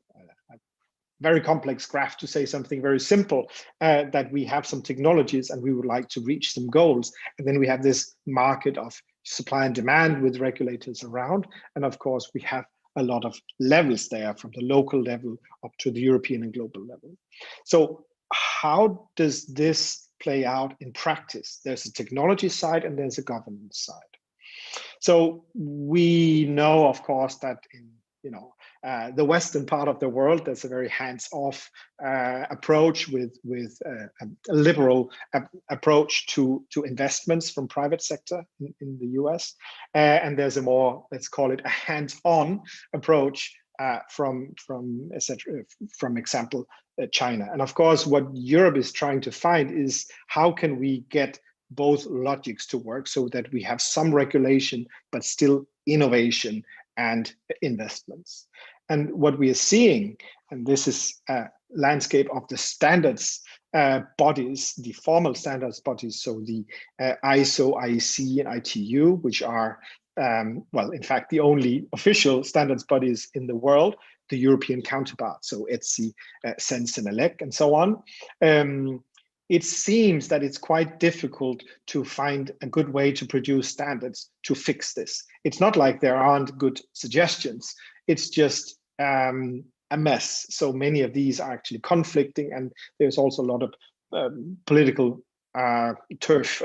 very complex graph to say something very simple, that we have some technologies and we would like to reach some goals. And then we have this market of supply and demand with regulators around. And of course, we have a lot of levels there, from the local level up to the European and global level. So how does this play out in practice? There's a technology side and there's a governance side. So we know, of course, that in the Western part of the world, there's a very hands-off approach with a liberal approach to investments from private sector in the US. And there's a more, let's call it a hands-on approach from example, China. And of course, what Europe is trying to find is how can we get both logics to work so that we have some regulation, but still innovation and investments. And what we are seeing, and this is a landscape of the standards bodies, the formal standards bodies, so the ISO, IEC, and ITU, which are, well, in fact, the only official standards bodies in the world, the European counterpart, so ETSI, SENS, and ELEC, and so on. It seems that it's quite difficult to find a good way to produce standards to fix this. It's not like there aren't good suggestions. It's just a mess. So many of these are actually conflicting, and there's also a lot of political turf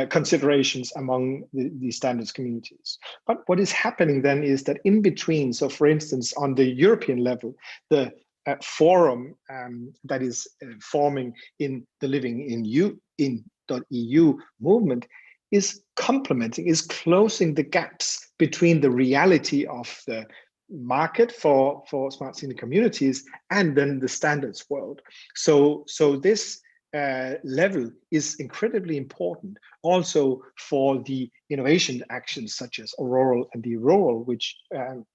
considerations among the standards communities. But what is happening then is that in between, so for instance, on the European level, the forum that is forming in the Living in .eu movement is complementing, is closing the gaps between the reality of the market for smart city communities and then the standards world. So this level is incredibly important also for the innovation actions such as Auroral and the Rural, which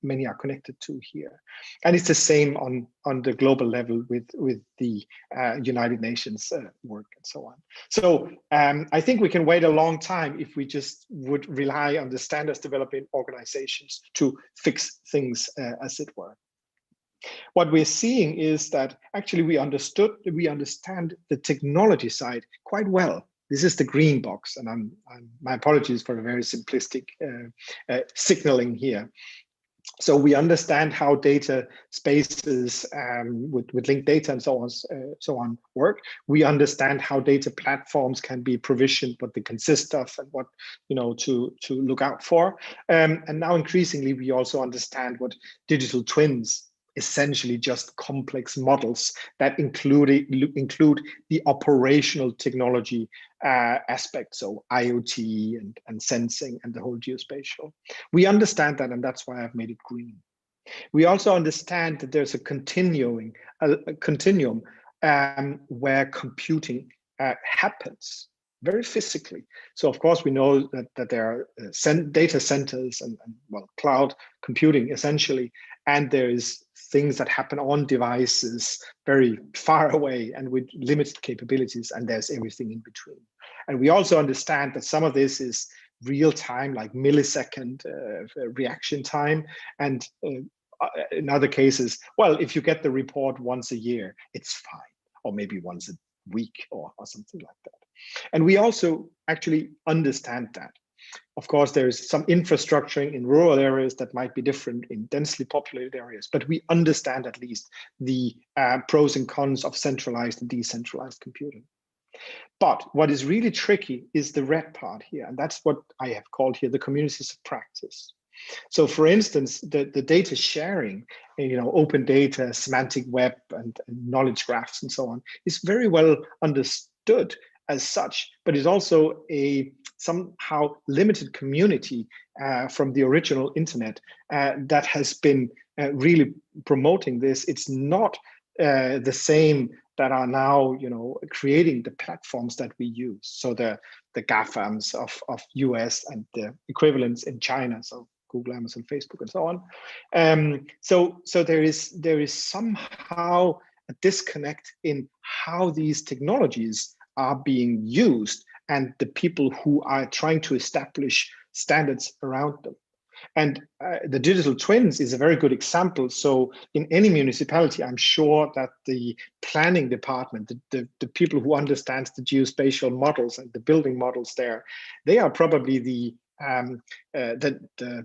many are connected to here. And it's the same on the global level with the United Nations work and so on. So I think we can wait a long time if we just would rely on the standards development organizations to fix things as it were. What we're seeing is that actually we understand the technology side quite well. This is the green box, and my apologies for a very simplistic signaling here. So we understand how data spaces with linked data and so on work. We understand how data platforms can be provisioned, what they consist of, and what to look out for. And now increasingly we also understand what digital twins, essentially just complex models that include the operational technology aspect, so IoT and sensing and the whole geospatial. We understand that, and that's why I've made it green. We also understand that there's a continuum where computing happens very physically. So of course we know that there are data centers and well, cloud computing essentially, and there is things that happen on devices very far away and with limited capabilities, and there's everything in between. And we also understand that some of this is real time, like millisecond reaction time, and in other cases, well, if you get the report once a year, it's fine, or maybe once a week or something like that. And we also actually understand that. Of course, there is some infrastructure in rural areas that might be different in densely populated areas, but we understand at least the pros and cons of centralized and decentralized computing. But what is really tricky is the red part here, and that's what I have called here the communities of practice. So for instance, the data sharing, open data, semantic web, and knowledge graphs and so on is very well understood as such, but is also a somehow limited community from the original internet that has been really promoting this. It's not the same that are now, creating the platforms that we use. So the GAFAMs of US and the equivalents in China, so Google, Amazon, Facebook, and so on. So there is somehow a disconnect in how these technologies are being used and the people who are trying to establish standards around them. And the digital twins is a very good example. So in any municipality, I'm sure that the planning department, the people who understand the geospatial models and the building models there, they are probably the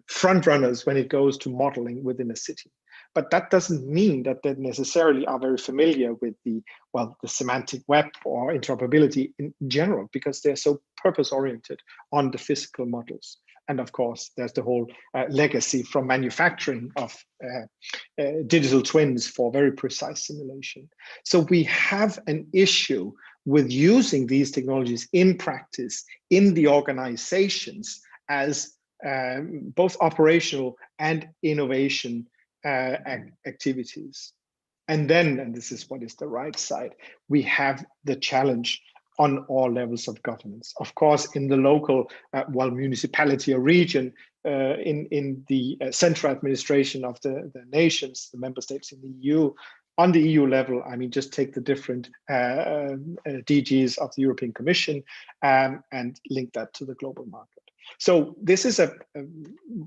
front runners when it goes to modeling within a city. But that doesn't mean that they necessarily are very familiar with the semantic web or interoperability in general, because they're so purpose-oriented on the physical models. And of course, there's the whole legacy from manufacturing of digital twins for very precise simulation. So we have an issue with using these technologies in practice in the organizations as both operational and innovation activities. And then, and this is what is the right side, we have the challenge on all levels of governance. Of course, in the local, municipality or region, in the central administration of the nations, the member states in the EU, on the EU level, I mean, just take the different DGs of the European Commission and link that to the global market. So this is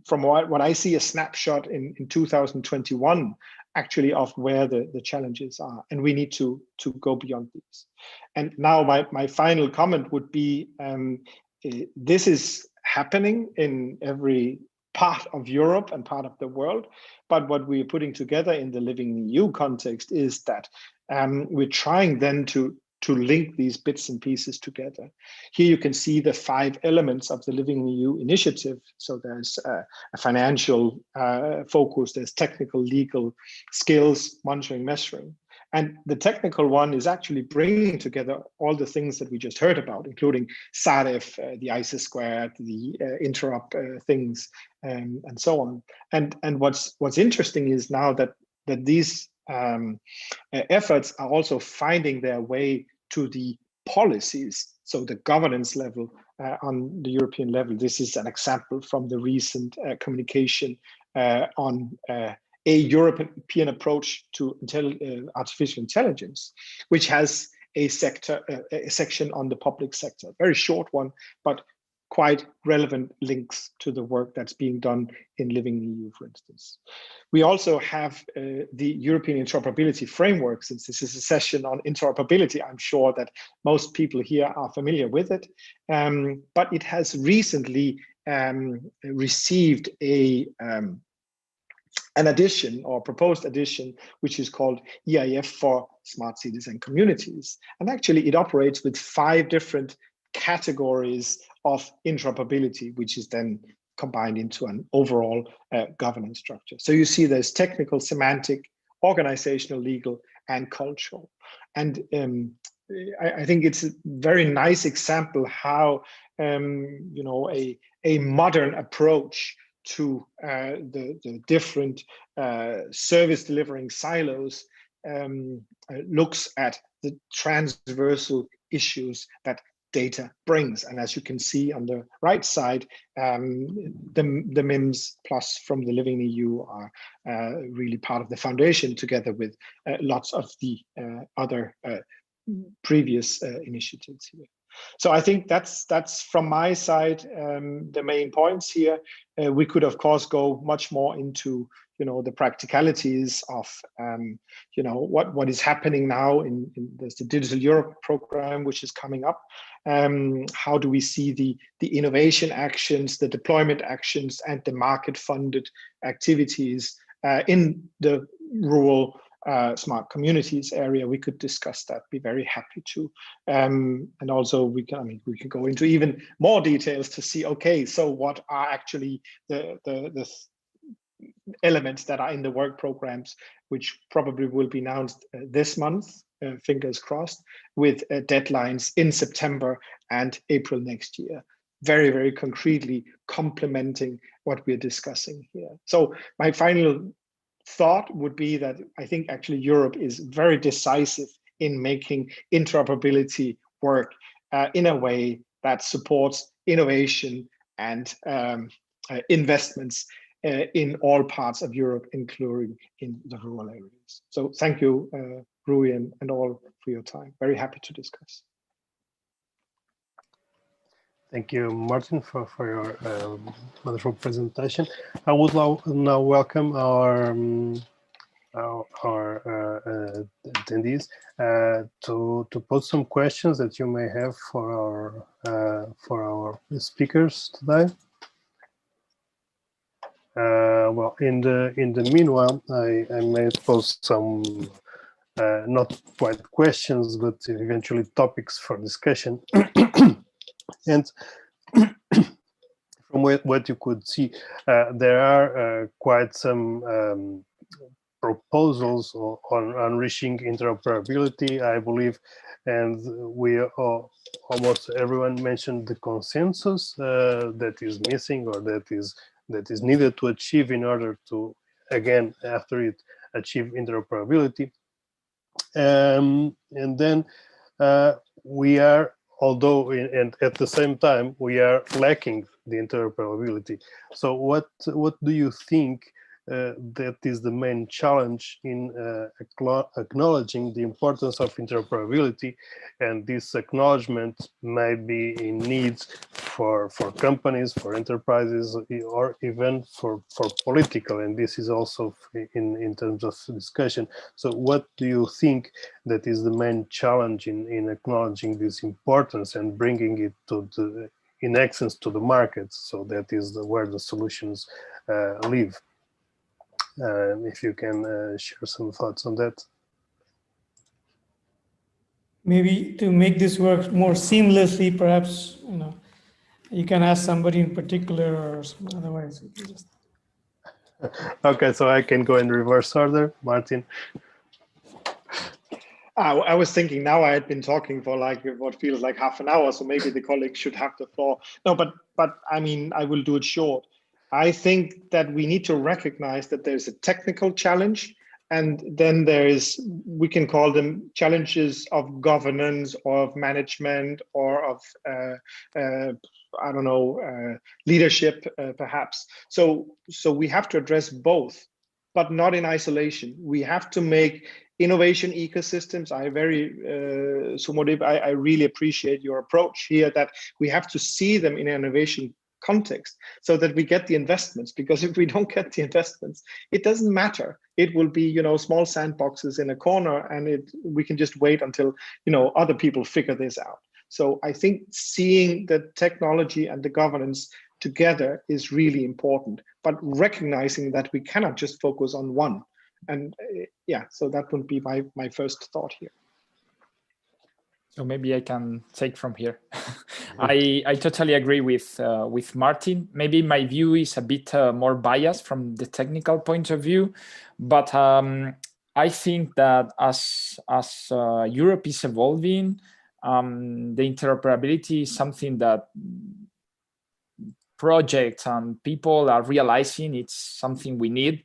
from what I see, a snapshot in 2021, actually, of where the challenges are, and we need to go beyond these. And now my final comment would be, this is happening in every part of Europe and part of the world, but what we're putting together in the Living EU context is that we're trying then to link these bits and pieces together. Here you can see the 5 elements of the Living EU initiative. So there's a financial focus, there's technical, legal, skills, monitoring, measuring. And the technical one is actually bringing together all the things that we just heard about, including SAREF, the ISIS squared, the interop things, and so on. And what's interesting is now that these efforts are also finding their way to the policies, so the governance level on the European level. This is an example from the recent communication on a European approach to artificial intelligence, which has a section on the public sector, very short one, but quite relevant links to the work that's being done in Living EU, for instance. We also have the European Interoperability Framework. Since this is a session on interoperability, I'm sure that most people here are familiar with it, but it has recently received an addition or proposed addition, which is called EIF for Smart Cities and Communities. And actually it operates with 5 different categories of interoperability, which is then combined into an overall governance structure. So you see there's technical, semantic, organizational, legal, and cultural. And I think it's a very nice example how you know, a modern approach to the different service delivering silos looks at the transversal issues that data brings. And as you can see on the right side, the MIMS Plus from the Living EU are really part of the foundation, together with lots of the other previous initiatives here. So I think that's from my side the main points here. We could of course go much more into, you know, the practicalities of you know, what is happening now in there's the Digital Europe program, which is coming up. How do we see the innovation actions, the deployment actions, and the market funded activities in the rural smart communities area? We could discuss that, be very happy to. And also we can go into even more details to see, okay, so what are actually the elements that are in the work programs, which probably will be announced this month, fingers crossed, with deadlines in September and April next year. Very, very concretely complementing what we're discussing here. So my final thought would be that I think actually Europe is very decisive in making interoperability work in a way that supports innovation and investments in all parts of Europe, including in the rural areas. So thank you, Rui, and all for your time. Very happy to discuss. Thank you, Martin, for your wonderful presentation. I would now welcome our attendees to pose some questions that you may have for our speakers today. Well, in the meanwhile, I may pose some not quite questions, but eventually topics for discussion. And from what you could see, there are quite some proposals on reaching interoperability, I believe, and we almost everyone mentioned the consensus that is missing, or that is needed to achieve in order to, again, after it, achieve interoperability. And then we are, although and at the same time we are lacking the interoperability. So what do you think that is the main challenge in acknowledging the importance of interoperability, and this acknowledgement may be in need for companies, for enterprises, or even for political, and this is also in terms of discussion. So what do you think that is the main challenge in acknowledging this importance and bringing it to the in access to the markets? So that is where the solutions live. If you can share some thoughts on that. Maybe to make this work more seamlessly, perhaps, you can ask somebody in particular, or otherwise we can just... Okay, so I can go in reverse order. Martin. I was thinking now I had been talking for like what feels like half an hour, so maybe the colleagues should have the floor. No, but I mean, I will do it short. I think that we need to recognize that there's a technical challenge, and then there is, we can call them challenges of governance or of management or of, I don't know, leadership, perhaps. So we have to address both, but not in isolation. We have to make innovation ecosystems. Sumodip, I really appreciate your approach here, that we have to see them in an innovation context so that we get the investments, because if we don't get the investments, it doesn't matter. It will be, small sandboxes in a corner, and we can just wait until, other people figure this out. So I think seeing the technology and the governance together is really important, but recognizing that we cannot just focus on one. And so that would be my first thought here. So maybe I can take from here. I totally agree with Martin. Maybe my view is a bit more biased from the technical point of view, but I think that as Europe is evolving, the interoperability is something that projects and people are realizing it's something we need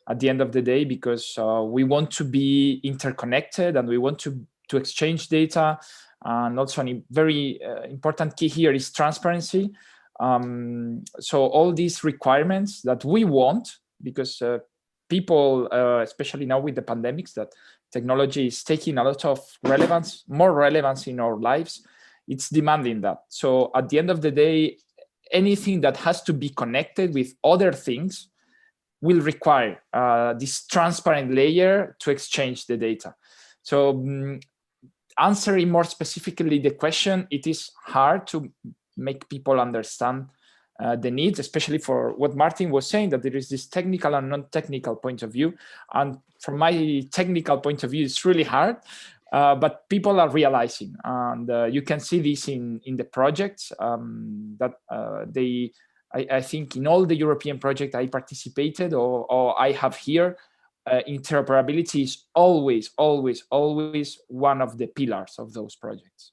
at the end of the day, because we want to be interconnected and we want to exchange data. And also a very important key here is transparency. So all these requirements that we want, because people, especially now with the pandemics, that technology is taking a lot of relevance, more relevance in our lives, it's demanding that. So at the end of the day, anything that has to be connected with other things will require this transparent layer to exchange the data. So answering more specifically the question, it is hard to make people understand the needs, especially for what Martin was saying, that there is this technical and non-technical point of view. And from my technical point of view, it's really hard, but people are realizing. And you can see this in the projects that I think in all the European projects I participated or I have here, interoperability is always, always, always one of the pillars of those projects.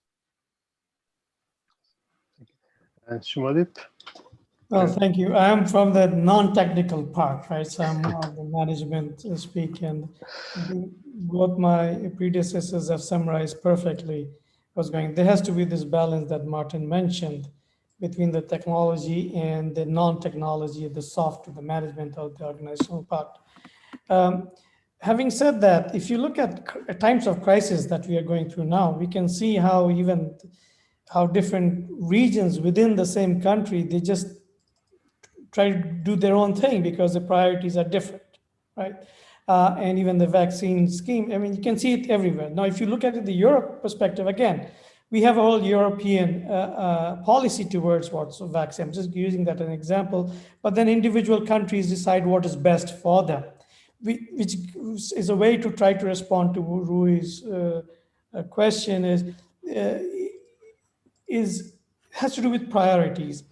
And Shumadip? Well, thank you. I am from the non-technical part, right? So I'm more of the management speak, and I think what my predecessors have summarized perfectly was going, there has to be this balance that Martin mentioned between the technology and the non-technology, the soft, the management of the organizational part. Having said that, if you look at times of crisis that we are going through now, we can see how different regions within the same country, they just try to do their own thing because the priorities are different, right? And even the vaccine scheme, I mean, you can see it everywhere. Now, if you look at it the Europe perspective, again, we have a whole European policy towards what's vaccine. I'm just using that as an example, but then individual countries decide what is best for them, which is a way to try to respond to Rui's question has to do with priorities.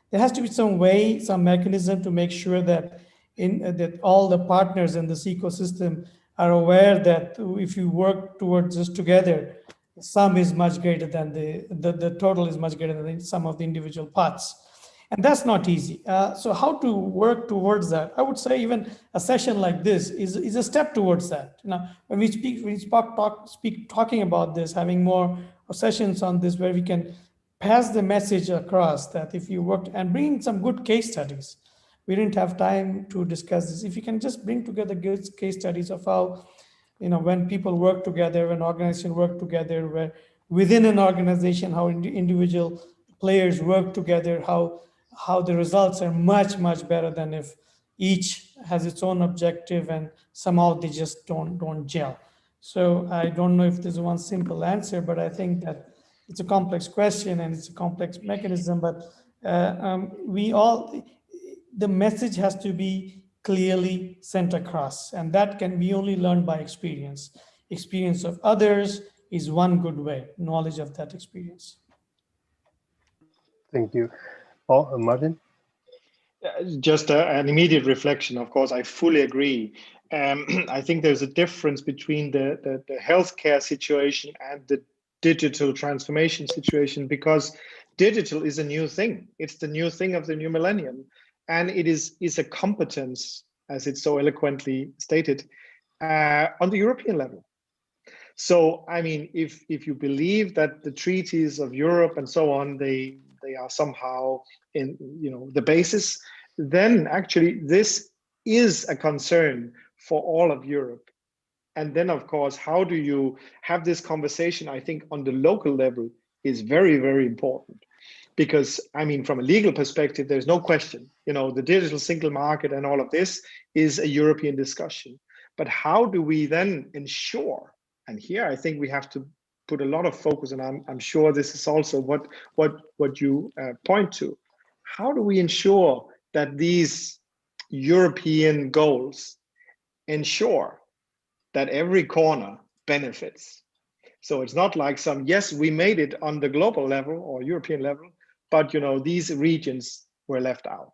There has to be some way, some mechanism to make sure that that all the partners in this ecosystem are aware that if you work towards this together, sum is much greater than the total is much greater than some of the individual parts. And that's not easy. So how to work towards that? I would say even a session like this is a step towards that. Now, when we speak talking about this, having more sessions on this where we can pass the message across that if you work and bring some good case studies, we didn't have time to discuss this. If you can just bring together good case studies of how, when people work together, when organizations work together, where within an organization, how individual players work together, how the results are much, much better than if each has its own objective and somehow they just don't gel. So I don't know if there's one simple answer, but I think that it's a complex question and it's a complex mechanism. But the message has to be clearly sent across, and that can be only learned by experience. Experience of others is one good way, knowledge of that experience. Thank you. Martin? Just an immediate reflection. Of course, I fully agree. I think there's a difference between the healthcare situation and the digital transformation situation, because digital is a new thing. It's the new thing of the new millennium. And it is a competence, as it's so eloquently stated, on the European level. So, I mean, if you believe that the treaties of Europe and so on, they are somehow in the basis, then actually this is a concern for all of Europe. And then, of course, how do you have this conversation? I think on the local level is very, very important. Because, I mean, from a legal perspective, there's no question, the digital single market and all of this is a European discussion. But how do we then ensure, and here I think we have to put a lot of focus, and I'm sure this is also what you point to. How do we ensure that these European goals ensure that every corner benefits? So it's not like yes, we made it on the global level or European level, but these regions were left out.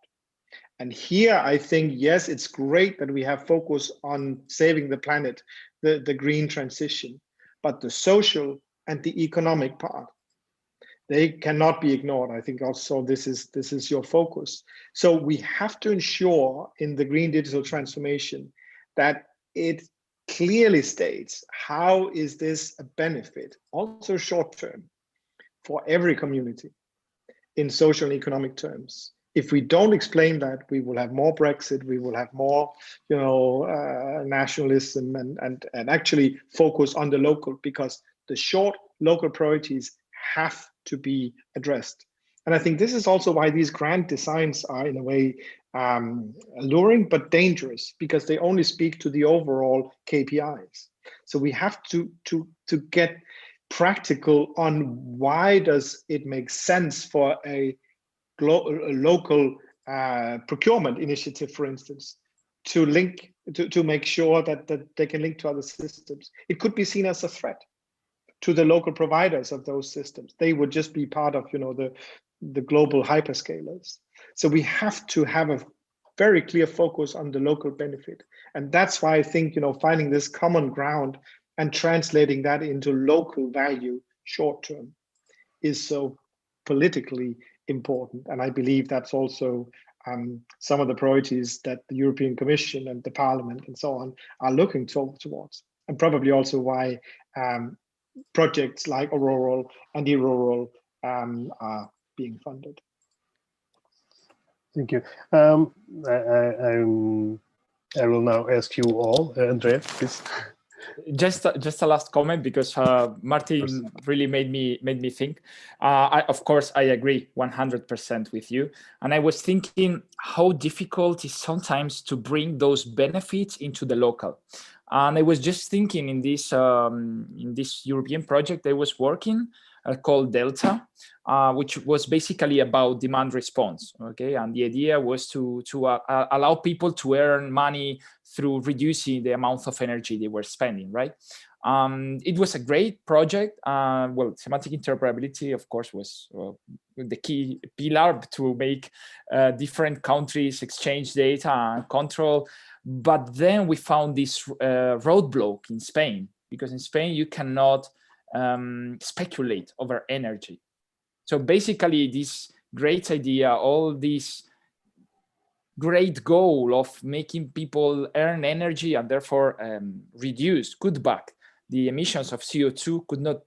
And here I think, yes, it's great that we have focus on saving the planet, the green transition, but the social and the economic part, they cannot be ignored. I think also this is your focus. So we have to ensure in the green digital transformation that it clearly states how is this a benefit, also short term, for every community in social and economic terms. If we don't explain that, we will have more Brexit, we will have more nationalism and actually focus on the local, because the short local priorities have to be addressed. And I think this is also why these grant designs are in a way alluring but dangerous, because they only speak to the overall KPIs. So we have to get practical on why does it make sense for a local procurement initiative, for instance, to link to make sure that they can link to other systems. It could be seen as a threat to the local providers of those systems. They would just be part of the global hyperscalers. So we have to have a very clear focus on the local benefit. And that's why I think finding this common ground and translating that into local value short term is so politically important. And I believe that's also some of the priorities that the European Commission and the Parliament and so on are looking towards. And probably also why projects like Rural and Interoperable are being funded. Thank you. I will now ask you all, Andrea, please. Just a last comment, because Martin really made me think. Of course, I agree 100% with you. And I was thinking how difficult it is sometimes to bring those benefits into the local. And I was just thinking in this European project I was working called Delta, which was basically about demand response. Okay, and the idea was to allow people to earn money through reducing the amount of energy they were spending. Right. It was a great project. Well, semantic interoperability, of course, was the key pillar to make different countries exchange data and control. But then we found this roadblock in Spain, because in Spain you cannot speculate over energy. So basically, this great idea, all this great goal of making people earn energy and therefore cut back the emissions of CO2 could not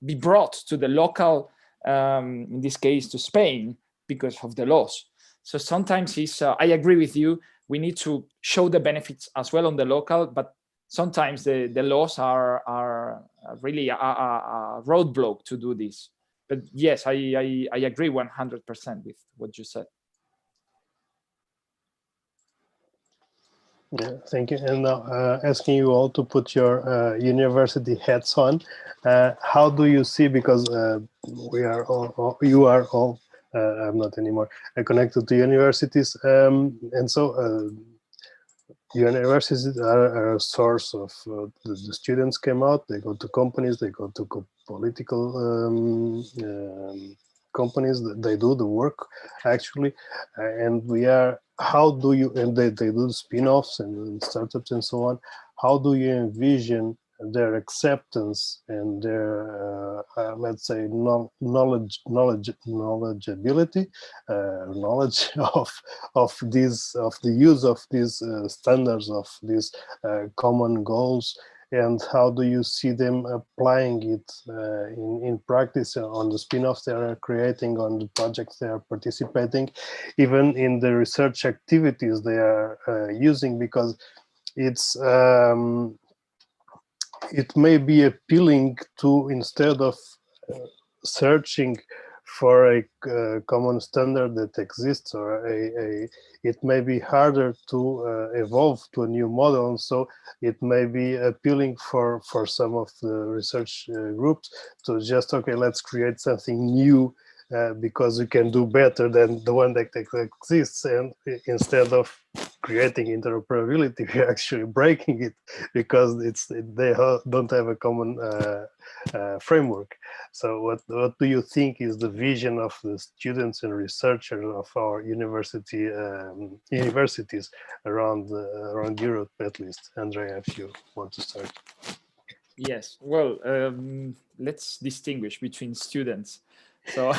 be brought to the local, in this case to Spain, because of the laws. So sometimes I agree with you, we need to show the benefits as well on the local, but sometimes the laws are really a roadblock to do this. But yes, I agree 100% with what you said. Yeah, thank you. And now asking you all to put your university hats on. How do you see, because we are all, you are all, I'm not anymore, connected to universities. And so universities are a source of the students came out, they go to companies, they go to political companies, they do the work actually, and we are, how do you, and they do the spin-offs and startups and so on, how do you envision their acceptance and their let's say knowledgeability, knowledge of these, of the use of these standards, of these common goals, and how do you see them applying it in practice on the spin-offs they are creating, on the projects they are participating, even in the research activities they are using, because it's it may be appealing to, instead of searching for a common standard that exists, or it may be harder to evolve to a new model, and so it may be appealing for some of the research groups to just, okay, let's create something new because we can do better than the one that exists, and instead of creating interoperability, we're actually breaking it because they don't have a common framework. So what do you think is the vision of the students and researchers of our universities around Europe, at least? Andrea, if you want to start. Yes, well, let's distinguish between students. So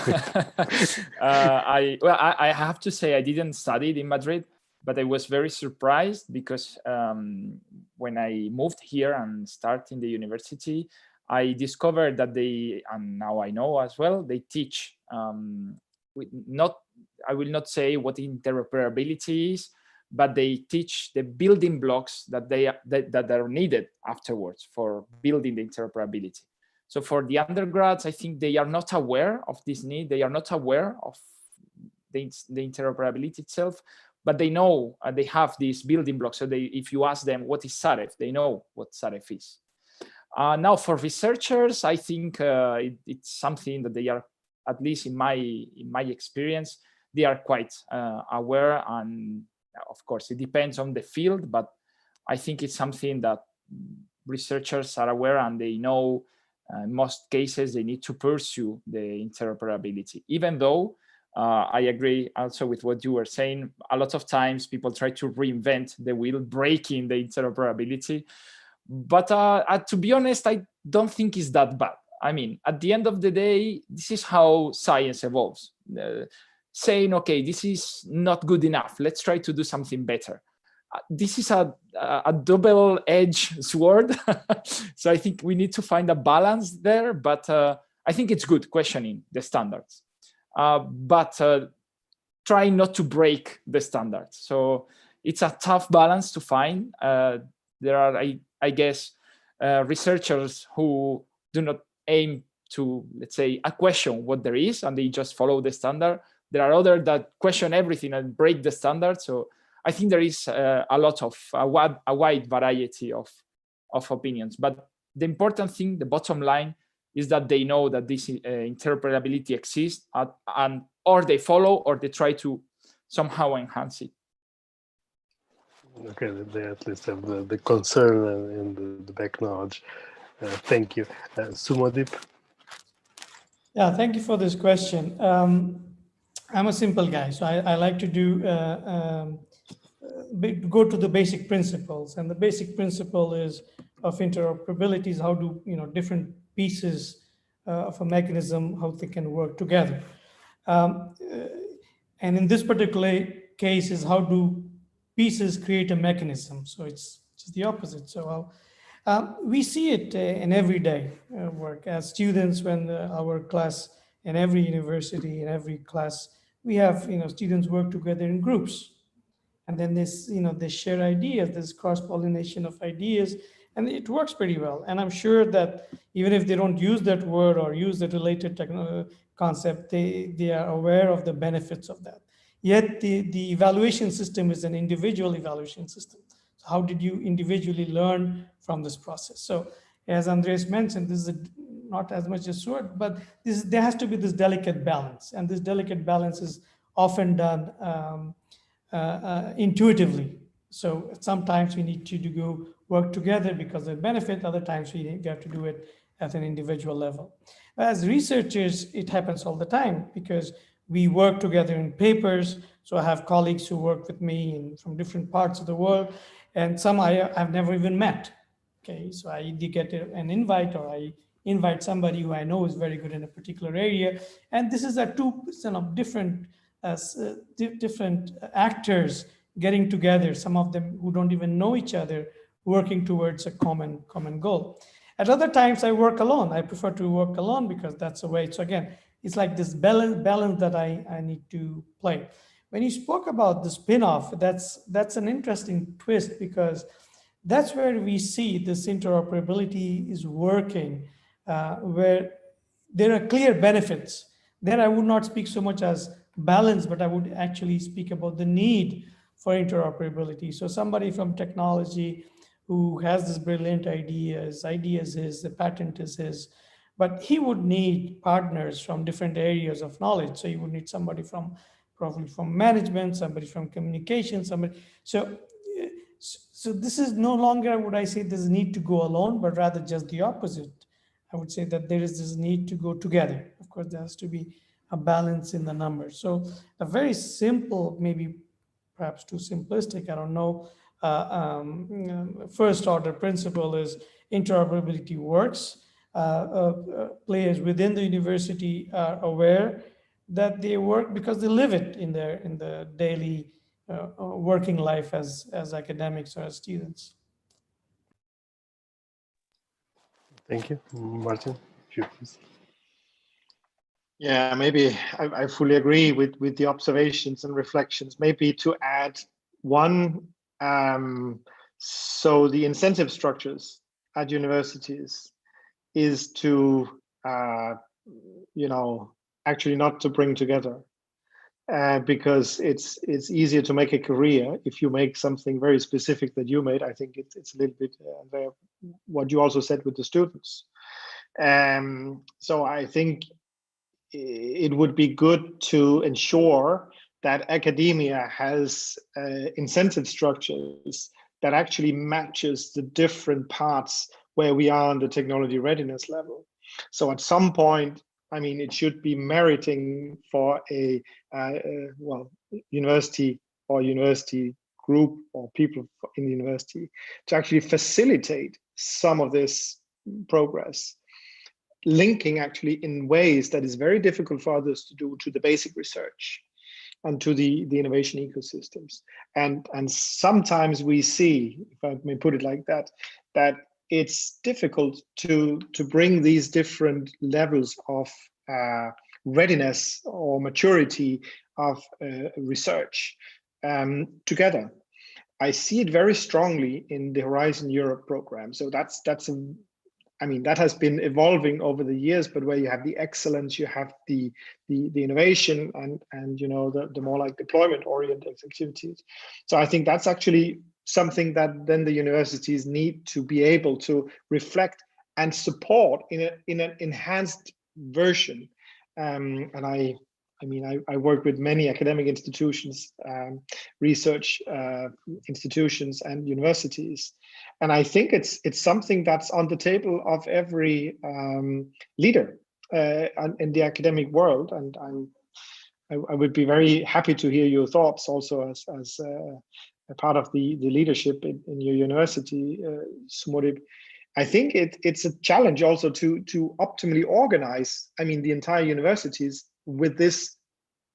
I have to say I didn't study it in Madrid, but I was very surprised because when I moved here and started in the university, I discovered that they, and now I know as well, they teach not, I will not say what interoperability is, but they teach the building blocks that that are needed afterwards for building the interoperability. So for the undergrads, I think they are not aware of this need. They are not aware of the interoperability itself, but they know they have these building blocks. So if you ask them what is SAREF, they know what SAREF is. Now for researchers, I think it's something that they are, at least in my experience, they are quite aware. And of course, it depends on the field, but I think it's something that researchers are aware, and they know in most cases they need to pursue the interoperability. Even though I agree also with what you were saying, a lot of times people try to reinvent the wheel, breaking the interoperability. But to be honest, I don't think it's that bad. I mean, at the end of the day, this is how science evolves. Saying, okay, this is not good enough, let's try to do something better. This is a double-edged sword. So I think we need to find a balance there, but I think it's good questioning the standards, but try not to break the standards. So it's a tough balance to find. There are, I guess, researchers who do not aim to, let's say, question what there is, and they just follow the standard. There are others that question everything and break the standard. So I think there is a wide variety of opinions. But the important thing, the bottom line, is that they know that this interoperability exists, and or they follow or they try to somehow enhance it. Okay, they at least have the concern and the back knowledge. Thank you. Sumadip? Yeah, thank you for this question. I'm a simple guy, so I like to do go to the basic principles, and the basic principle is of interoperability is how do different pieces of a mechanism, how they can work together. And in this particular case is how do pieces create a mechanism. So it's just the opposite. So we see it in everyday work as students when our class in every university, in every class, we have, students work together in groups, and then this, they share ideas, this cross-pollination of ideas, and it works pretty well. And I'm sure that even if they don't use that word or use the related concept, they are aware of the benefits of that. Yet the evaluation system is an individual evaluation system. So how did you individually learn from this process? So as Andres mentioned, this is not as much a sword, but there has to be this delicate balance, and this delicate balance is often done intuitively. So sometimes we need to go work together because of benefit. Other times we have to do it at an individual level. As researchers, it happens all the time because we work together in papers. So I have colleagues who work with me from different parts of the world, and some I've never even met. Okay, so I either get an invite or I invite somebody who I know is very good in a particular area, and this is a two different different actors getting together, some of them who don't even know each other, working towards a common goal. At other times, I work alone. I prefer to work alone because that's the way. So again, it's like this balance that I need to play. When you spoke about the spin-off, that's an interesting twist because that's where we see this interoperability is working, where there are clear benefits. There I would not speak so much as balance, but I would actually speak about the need for interoperability. So somebody from technology who has this brilliant ideas his, the patent is his, but he would need partners from different areas of knowledge. So you would need somebody probably from management, somebody from communication, somebody. So this is no longer, would I say, this need to go alone, but rather just the opposite. I would say that there is this need to go together. Of course, there has to be a balance in the numbers. So a very simple, maybe perhaps too simplistic, I don't know, first order principle is interoperability works. Players within the university are aware that they work because they live it in the daily working life as academics or as students. Thank you. Martin, if you please. Yeah, maybe I fully agree with the observations and reflections. Maybe to add one, so the incentive structures at universities is to, actually not to bring together, because it's easier to make a career if you make something very specific that you made. I think it's a little bit what you also said with the students. So I think it would be good to ensure that academia has incentive structures that actually matches the different parts where we are on the technology readiness level. So at some point, I mean, it should be meriting for a university or university group or people in the university to actually facilitate some of this progress, linking actually in ways that is very difficult for others to do to the basic research and to the innovation ecosystems. And sometimes we see, if I may put it like that, that it's difficult to bring these different levels of readiness or maturity of research together. I see it very strongly in the Horizon Europe program. So that has been evolving over the years, but where you have the excellence, you have the innovation and the more like deployment oriented activities. So I think that's actually something that then the universities need to be able to reflect and support in an enhanced version. And I work with many academic institutions, research institutions and universities. And I think it's something that's on the table of every leader in the academic world. And I would be very happy to hear your thoughts also as a part of the leadership in your university, Sumodip. I think it's a challenge also to optimally organize, the entire universities with this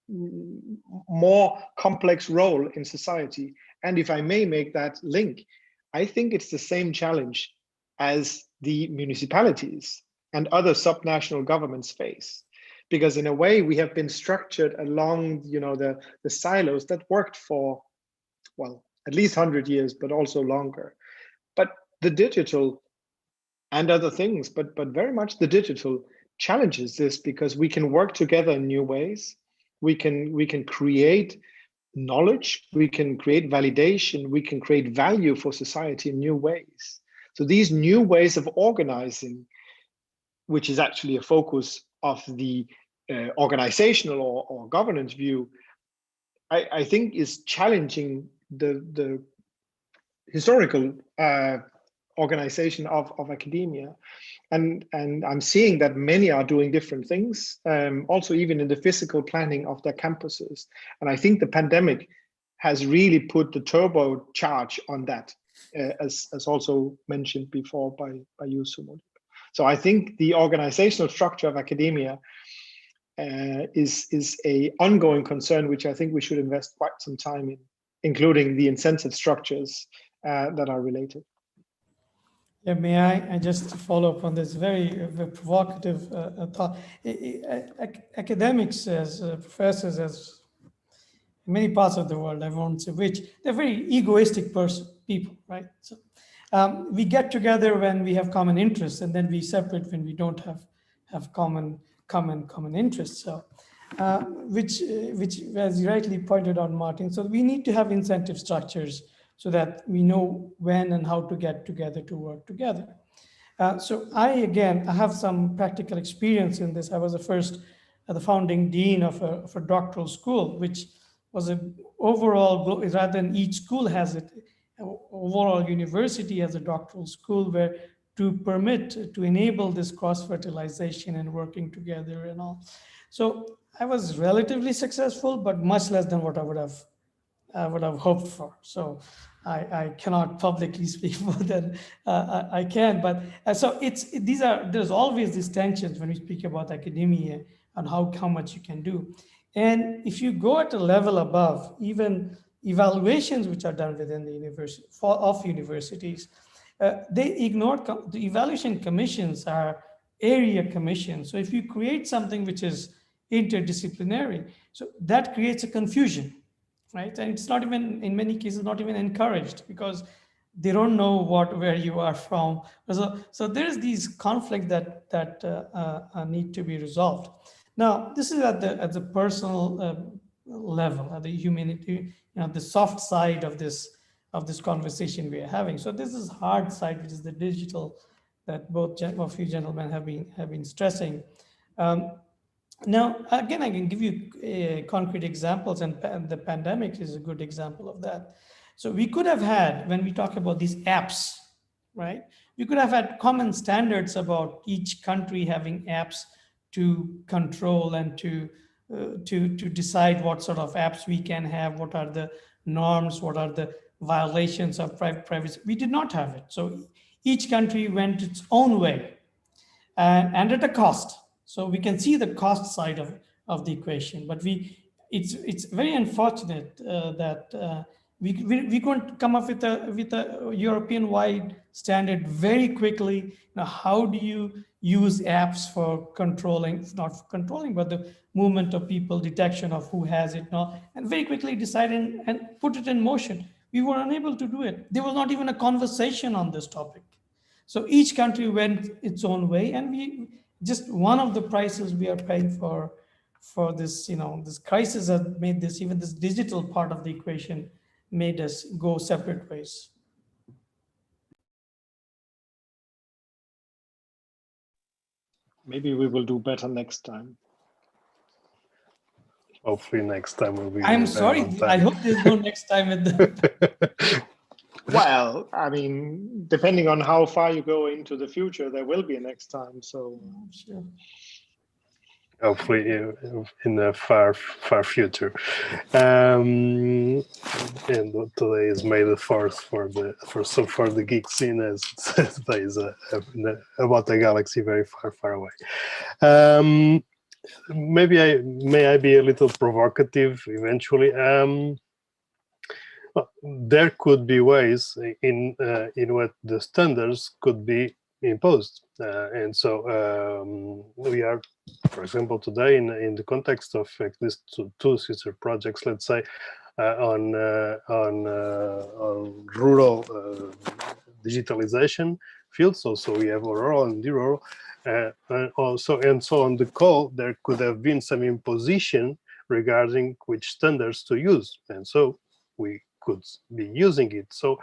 more complex role in society. And if I may make that link, I think it's the same challenge as the municipalities and other subnational governments face, because in a way we have been structured along, the silos that worked for, well, at least 100 years, but also longer. But the digital and other things, but very much the digital challenges this, because we can work together in new ways. We can create knowledge, we can create validation, we can create value for society in new ways. So these new ways of organizing, which is actually a focus of the organizational or governance view, I think is challenging the historical organization of academia. And I'm seeing that many are doing different things, also even in the physical planning of their campuses. And I think the pandemic has really put the turbo charge on that, as also mentioned before by you, Sumodip. So I think the organizational structure of academia is a ongoing concern, which I think we should invest quite some time in, including the incentive structures that are related. Yeah, may I just follow up on this very provocative thought? Academics, as professors, as in many parts of the world, I won't say which, they're very egoistic people, right? So we get together when we have common interests, and then we separate when we don't have common interests. So, which as you rightly pointed out, Martin. So we need to have incentive structures so that we know when and how to get together to work together. So I have some practical experience in this. I was the founding dean of a doctoral school, which was an overall, rather than each school has it, overall university has a doctoral school where to enable this cross-fertilization and working together and all. So I was relatively successful, but much less than what I would have hoped for. So I cannot publicly speak more than I can, but so there's always these tensions when we speak about academia and how much you can do. And if you go at a level above, even evaluations which are done within the universities, they ignore the evaluation commissions are area commissions. So if you create something which is interdisciplinary, so that creates a confusion, right? And it's not even, in many cases, not even encouraged, because they don't know where you are from. So there's these conflicts that need to be resolved. Now, this is at the personal level, at the humanity, the soft side of this conversation we are having. So this is hard side, which is the digital, that both of you gentlemen have been stressing. Now, again, I can give you concrete examples, and the pandemic is a good example of that. So we could have had, when we talk about these apps, right? We could have had common standards about each country having apps to control and to decide what sort of apps we can have, what are the norms, what are the violations of privacy. We did not have it. So each country went its own way, and at a cost. So we can see the cost side of the equation, but it's very unfortunate that we couldn't come up with a European-wide standard very quickly. Now, how do you use apps for controlling, not for controlling, but the movement of people, detection of who has it now, and very quickly decide and put it in motion? We were unable to do it. There was not even a conversation on this topic. So each country went its own way, and just one of the prices we are paying for this, this crisis has made this, even this digital part of the equation made us go separate ways. Maybe we will do better next time. Hopefully next time will be. I'm sorry. I hope there's no next time with the. Well, I mean, depending on how far you go into the future, there will be a next time. So Sure. Hopefully in the far future. And today is May the 4th for the geek scene, as today is about a galaxy very far away. May I be a little provocative eventually? There could be ways in what the standards could be imposed. And so we are, for example, today in the context of at least two sister projects, let's say, on rural digitalization fields. So we have rural and rural, and also, and so on the call, there could have been some imposition regarding which standards to use, and so we could be using it. So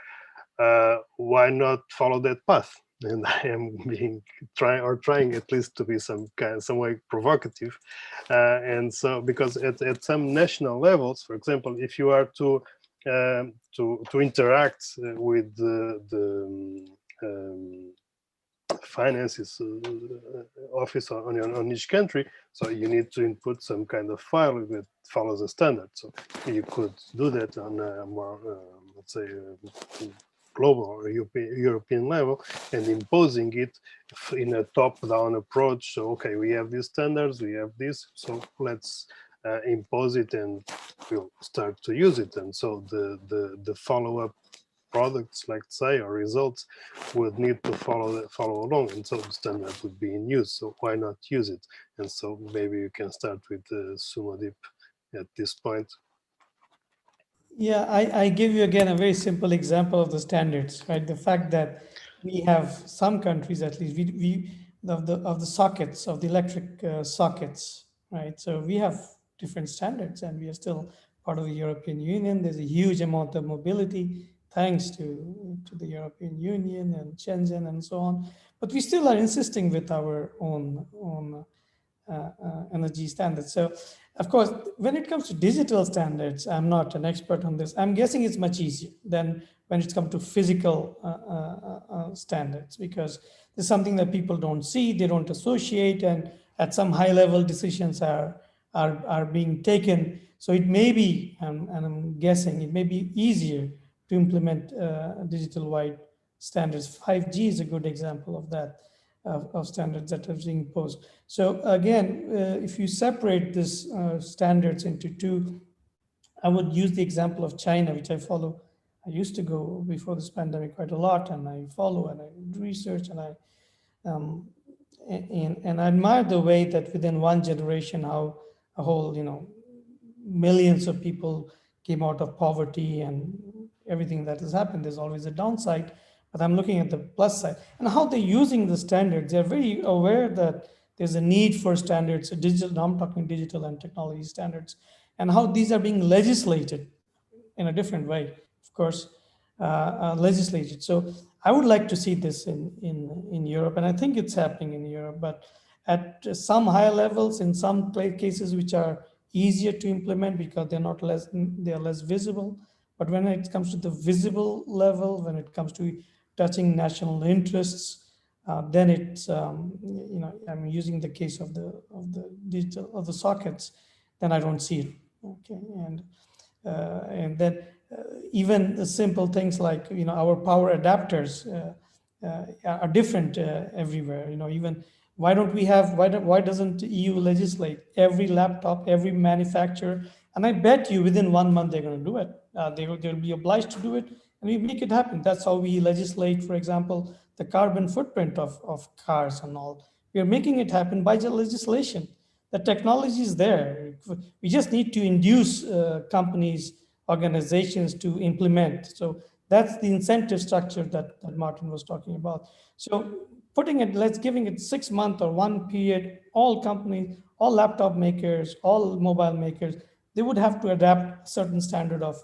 why not follow that path? And I am trying at least to be some way provocative, and so because at some national levels, for example, if you are to interact with the finances office on each country, so you need to input some kind of file that follows a standard. So you could do that on a more let's say global or European level, and imposing it in a top-down approach. So, okay, we have these standards, we have this, so let's impose it, and we'll start to use it. And so the follow-up products, like say, or results would need to follow along, and so the standard would be in use. So why not use it? And so maybe you can start with Sumadip at this point. Yeah, I give you again a very simple example of the standards, right? The fact that we have some countries, at least, we of the sockets, of the electric sockets, right? So we have different standards, and we are still part of the European Union. There's a huge amount of mobility thanks to the European Union and Shenzhen and so on. But we still are insisting with our own energy standards. So, of course, when it comes to digital standards, I'm not an expert on this. I'm guessing it's much easier than when it's come to physical standards, because there's something that people don't see, they don't associate, and at some high level decisions are being taken. So it may be, and I'm guessing, it may be easier to implement digital wide standards. 5G is a good example of that. Of standards that are being imposed. So again, if you separate this standards into two, I would use the example of China, which I follow. I used to go before this pandemic quite a lot, and I follow and I research, and I admire the way that within one generation, how a whole, millions of people came out of poverty and everything that has happened. There's always a downside, but I'm looking at the plus side and how they're using the standards. They're very aware that there's a need for standards, digital. Now I'm talking digital and technology standards, and how these are being legislated in a different way, of course, legislated. So I would like to see this in Europe, and I think it's happening in Europe, but at some higher levels, in some cases which are easier to implement because they're less visible. But when it comes to the visible level, when it comes to touching national interests, then it's I'm using the case of the digital of the sockets, then I don't see it. Okay, and then even the simple things like our power adapters are different everywhere. Even why doesn't EU legislate every laptop, every manufacturer? And I bet you within 1 month they're going to do it. They'll be obliged to do it, and we make it happen. That's how we legislate, for example, the carbon footprint of cars and all. We are making it happen by legislation. The technology is there. We just need to induce companies, organizations to implement. So that's the incentive structure that Martin was talking about. So giving it 6 months or one period, all companies, all laptop makers, all mobile makers, they would have to adapt a certain standard of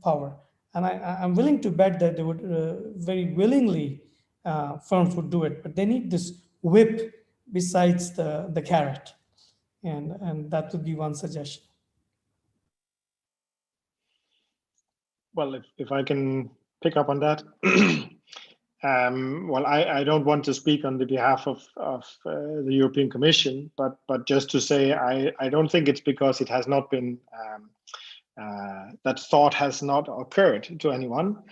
power. And I'm willing to bet that they would very willingly, firms would do it, but they need this whip besides the carrot. And that would be one suggestion. Well, if I can pick up on that. Well, I don't want to speak on the behalf of the European Commission, but just to say, I don't think it's because it has not been, that thought has not occurred to anyone.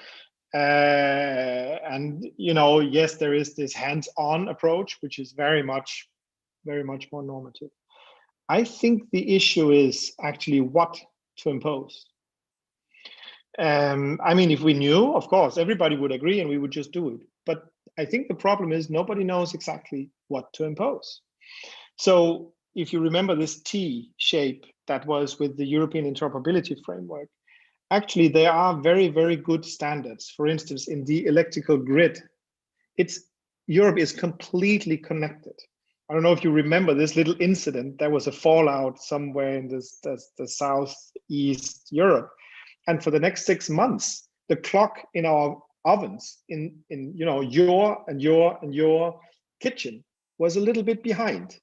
And, yes, there is this hands-on approach, which is very much more normative. I think the issue is actually what to impose. I mean, if we knew, of course, everybody would agree and we would just do it. But I think the problem is nobody knows exactly what to impose. So if you remember this T shape that was with the European Interoperability Framework, actually there are very, very good standards. For instance, in the electrical grid, Europe is completely connected. I don't know if you remember this little incident. There was a fallout somewhere in the southeast Europe, and for the next 6 months, the clock in our ovens in your kitchen was a little bit behind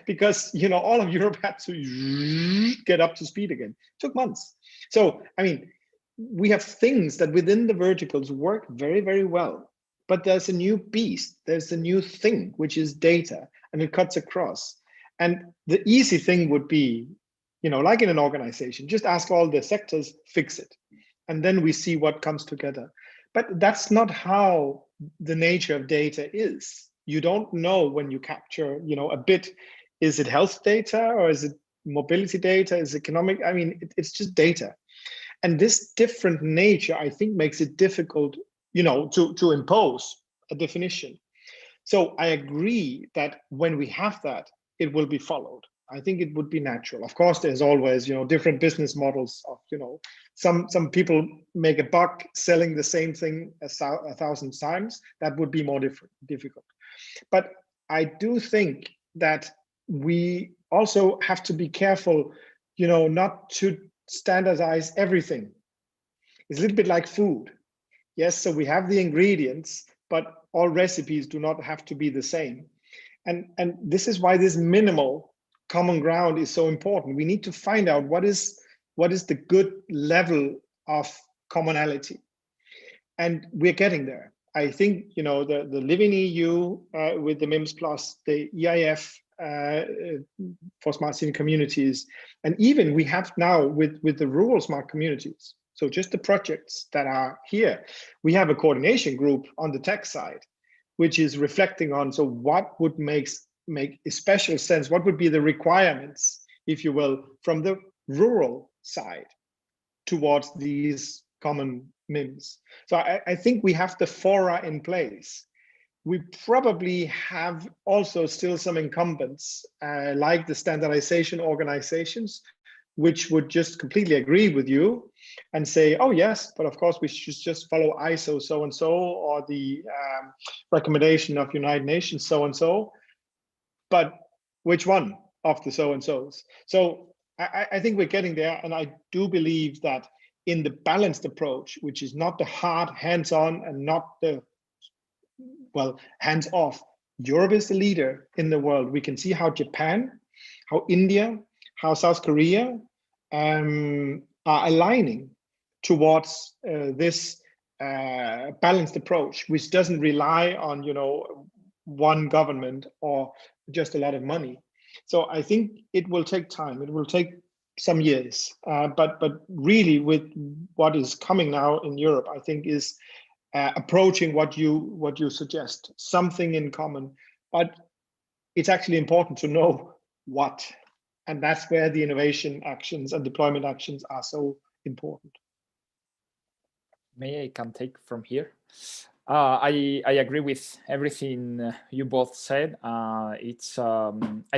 because all of Europe had to get up to speed again. It took months. So I mean, we have things that within the verticals work very, very well. But there's a new beast, there's a new thing, which is data, and it cuts across. And the easy thing would be, like in an organization, just ask all the sectors, fix it. And then we see what comes together. But that's not how the nature of data is. You don't know when you capture, a bit, is it health data or is it mobility data, is it economic? I mean, it's just data. And this different nature, I think, makes it difficult to impose a definition. So I agree that when we have that, it will be followed. I think it would be natural. Of course, there's always, different business models of, some people make a buck selling the same thing 1,000 times. That would be more difficult. But I do think that we also have to be careful, not to standardize everything. It's a little bit like food. Yes, so we have the ingredients, but all recipes do not have to be the same. And this is why this minimal common ground is so important. We need to find out what is the good level of commonality. And we're getting there. I think, the Living EU with the MIMS Plus, the EIF for smart city communities, and even we have now with the rural smart communities. So just the projects that are here, we have a coordination group on the tech side, which is reflecting on, so what would make special sense? What would be the requirements, if you will, from the rural side towards these common MIMS? So I think we have the fora in place. We probably have also still some incumbents, like the standardization organizations, which would just completely agree with you and say, oh yes, but of course we should just follow ISO so-and-so or the recommendation of United Nations so-and-so. But which one of the so-and-sos? So I think we're getting there. And I do believe that in the balanced approach, which is not the hard hands-on and not the, hands-off, Europe is the leader in the world. We can see how Japan, how India, how South Korea are aligning towards this balanced approach, which doesn't rely on one government or just a lot of money. So I think it will take time. It will take some years, but really with what is coming now in Europe, I think is approaching what you suggest, something in common. But it's actually important to know what. And that's where the innovation actions and deployment actions are so important. May I can take from here? I agree with everything you both said. I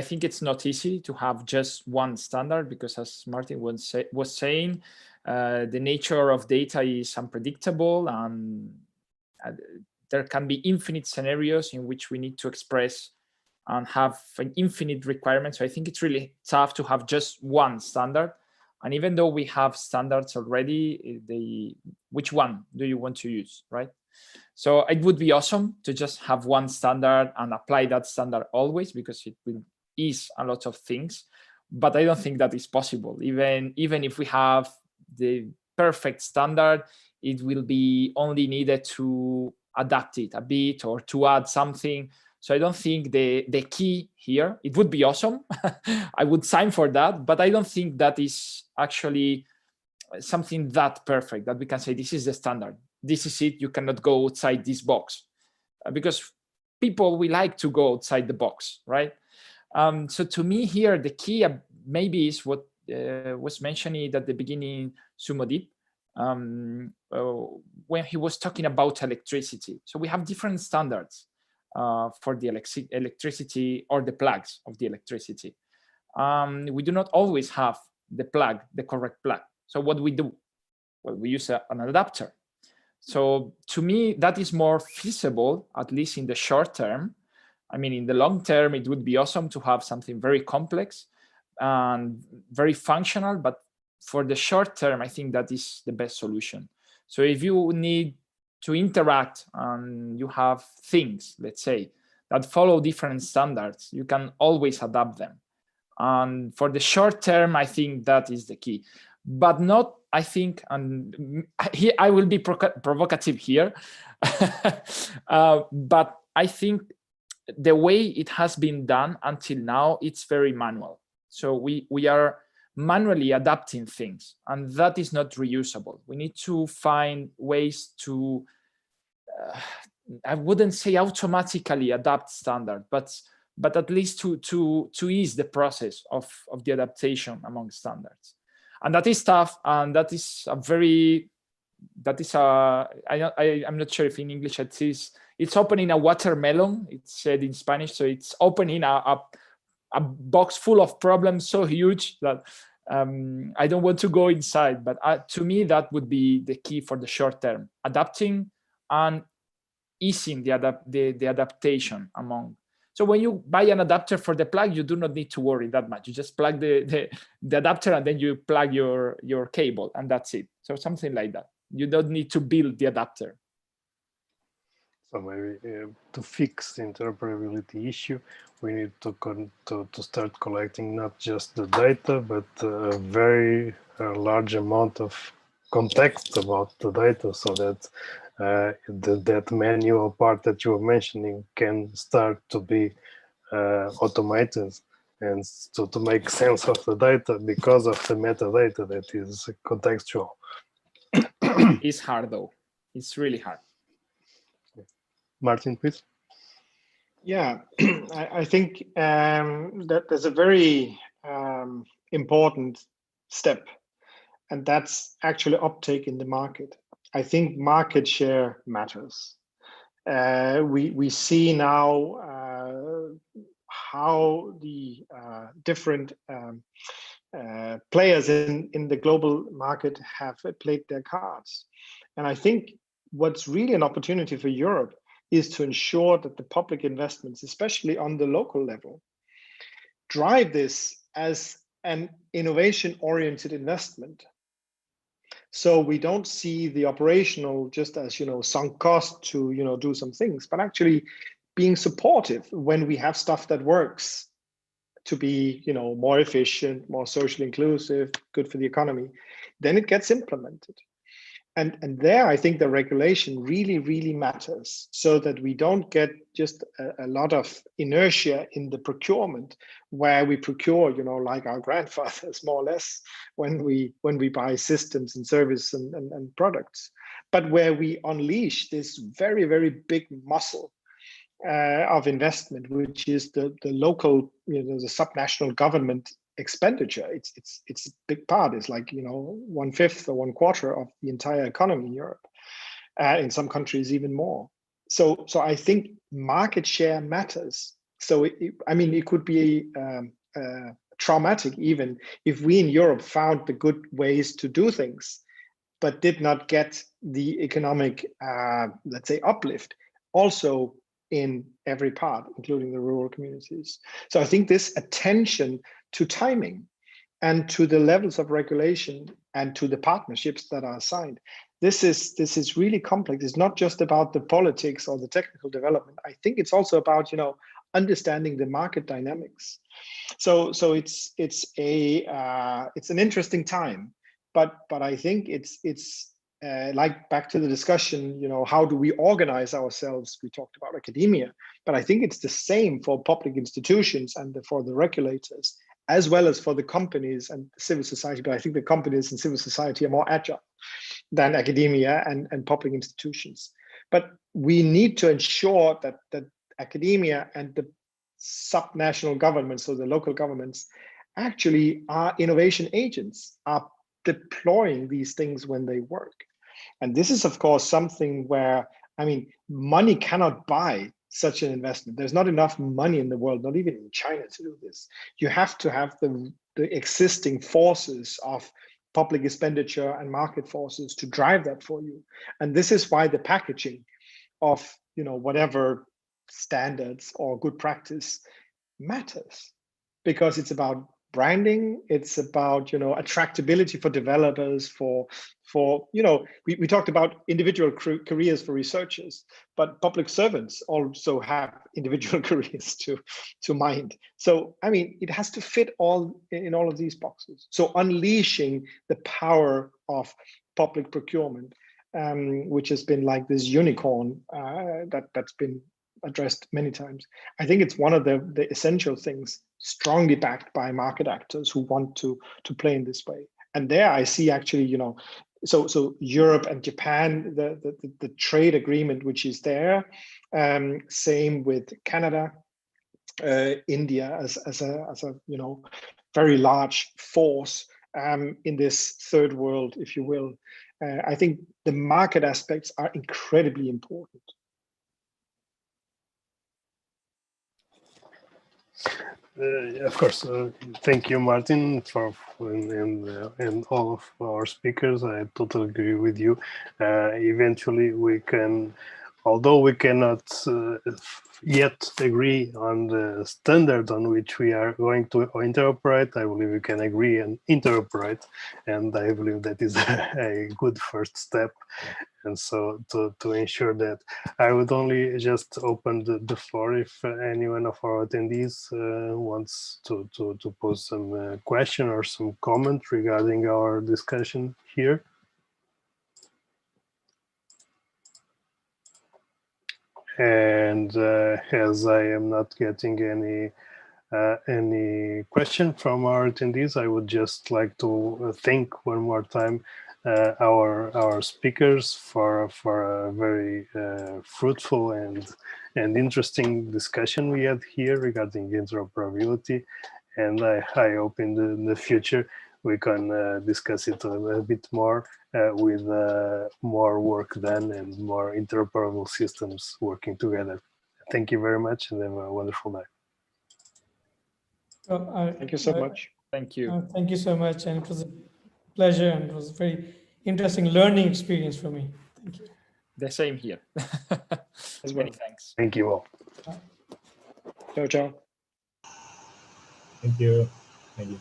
think it's not easy to have just one standard because, as Martin was saying, the nature of data is unpredictable, and there can be infinite scenarios in which we need to express and have an infinite requirement. So I think it's really tough to have just one standard. And even though we have standards already, which one do you want to use, right? So it would be awesome to just have one standard and apply that standard always, because it will ease a lot of things. But I don't think that is possible. Even if we have the perfect standard, it will be only needed to adapt it a bit or to add something. So I don't think the key here, it would be awesome. I would sign for that, but I don't think that is actually something that perfect that we can say, this is the standard. This is it. You cannot go outside this box, because people will like to go outside the box, right? So to me here, the key maybe is what was mentioned at the beginning, Sumodip. when he was talking about electricity. So we have different standards for the electricity or the plugs of the electricity. We do not always have the correct plug. So what we do? Well, we use an adapter. So to me, that is more feasible, at least in the short term. I mean, in the long term, it would be awesome to have something very complex and very functional, but for the short term, I think that is the best solution. So if you need to interact and you have things, let's say, that follow different standards, you can always adapt them. And for the short term, I think that is the key. But not, I think, and here I will be provocative here, but I think the way it has been done until now, it's very manual. So we are manually adapting things, and that is not reusable. We need to find ways to, I wouldn't say automatically adapt standard, but at least to ease the process of the adaptation among standards. And that is tough, and that is I'm not sure if in English it's opening a watermelon, it's said in Spanish. So it's opening a box full of problems so huge that I don't want to go inside. But to me, that would be the key for the short term: adapting and easing the adaptation among. So when you buy an adapter for the plug, you do not need to worry that much. You just plug the adapter and then you plug your cable, and that's it. So something like that. You don't need to build the adapter. So maybe to fix the interoperability issue, we need to start collecting not just the data, but a very large amount of context about the data, so that that manual part that you were mentioning can start to be automated, and so to make sense of the data because of the metadata that is contextual. It's hard though. It's really hard. Martin, please. Yeah, I think that there's a very important step, and that's actually uptake in the market. I think market share matters. We see now how the different players in the global market have played their cards. And I think what's really an opportunity for Europe is to ensure that the public investments, especially on the local level, drive this as an innovation-oriented investment. So we don't see the operational just as, sunk cost to, do some things, but actually being supportive when we have stuff that works to be, more efficient, more socially inclusive, good for the economy, then it gets implemented. And there, I think the regulation really, really matters, so that we don't get just a lot of inertia in the procurement, where we procure, like our grandfathers, more or less, when we buy systems and service and products, but where we unleash this very, very big muscle of investment, which is the local, the subnational government expenditure. It's a big part. It's like 1/5 or 1/4 of the entire economy in Europe. In some countries, even more. So I think market share matters. So it could be traumatic even if we in Europe found the good ways to do things, but did not get the economic, let's say, uplift also in every part, including the rural communities. So I think this attention to timing and to the levels of regulation and to the partnerships that are signed, this is really complex. It's not just about the politics or the technical development. I think it's also about understanding the market dynamics. So it's an interesting time, but I think it's like back to the discussion, how do we organize ourselves? We talked about academia, but I think it's the same for public institutions and for the regulators, as well as for the companies and civil society. But I think the companies and civil society are more agile than academia and public institutions. But we need to ensure that academia and the subnational governments, so the local governments, actually are innovation agents, are deploying these things when they work. And this is, of course, something where, I mean, money cannot buy such an investment. There's not enough money in the world, not even in China, to do this. You have to have the existing forces of public expenditure and market forces to drive that for you. And this is why the packaging of, you know, whatever standards or good practice matters, because it's about branding, it's about, you know, attractability for developers, for you know, we talked about individual careers for researchers, but public servants also have individual careers to mind. So I mean, it has to fit all in all of these boxes. So unleashing the power of public procurement, which has been like this unicorn that's been addressed many times. I think it's one of the essential things, strongly backed by market actors who want to play in this way. And there I see actually, you know, so Europe and Japan, the trade agreement which is there, same with Canada, India as a you know, very large force in this third world, if you will. I think the market aspects are incredibly important. Of course, thank you, Martin, and all of our speakers. I totally agree with you. Eventually, we can, although we cannot yet agree on the standard on which we are going to interoperate, I believe we can agree and interoperate, and I believe that is a good first step. And so to ensure that, I would only just open the floor if any one of our attendees wants to pose some question or some comment regarding our discussion here. And as I am not getting any question from our attendees, I would just like to thank one more time our speakers for a very fruitful and interesting discussion we had here regarding interoperability, and I hope in the future we can discuss it a bit more with more work done and more interoperable systems working together. Thank you very much, and have a wonderful day. Thank you so much. Thank you. Thank you so much, and it was a pleasure, and it was a very interesting learning experience for me. Thank you. The same here. As well. Many thanks. Thank you all. Ciao, ciao. Thank you. Thank you.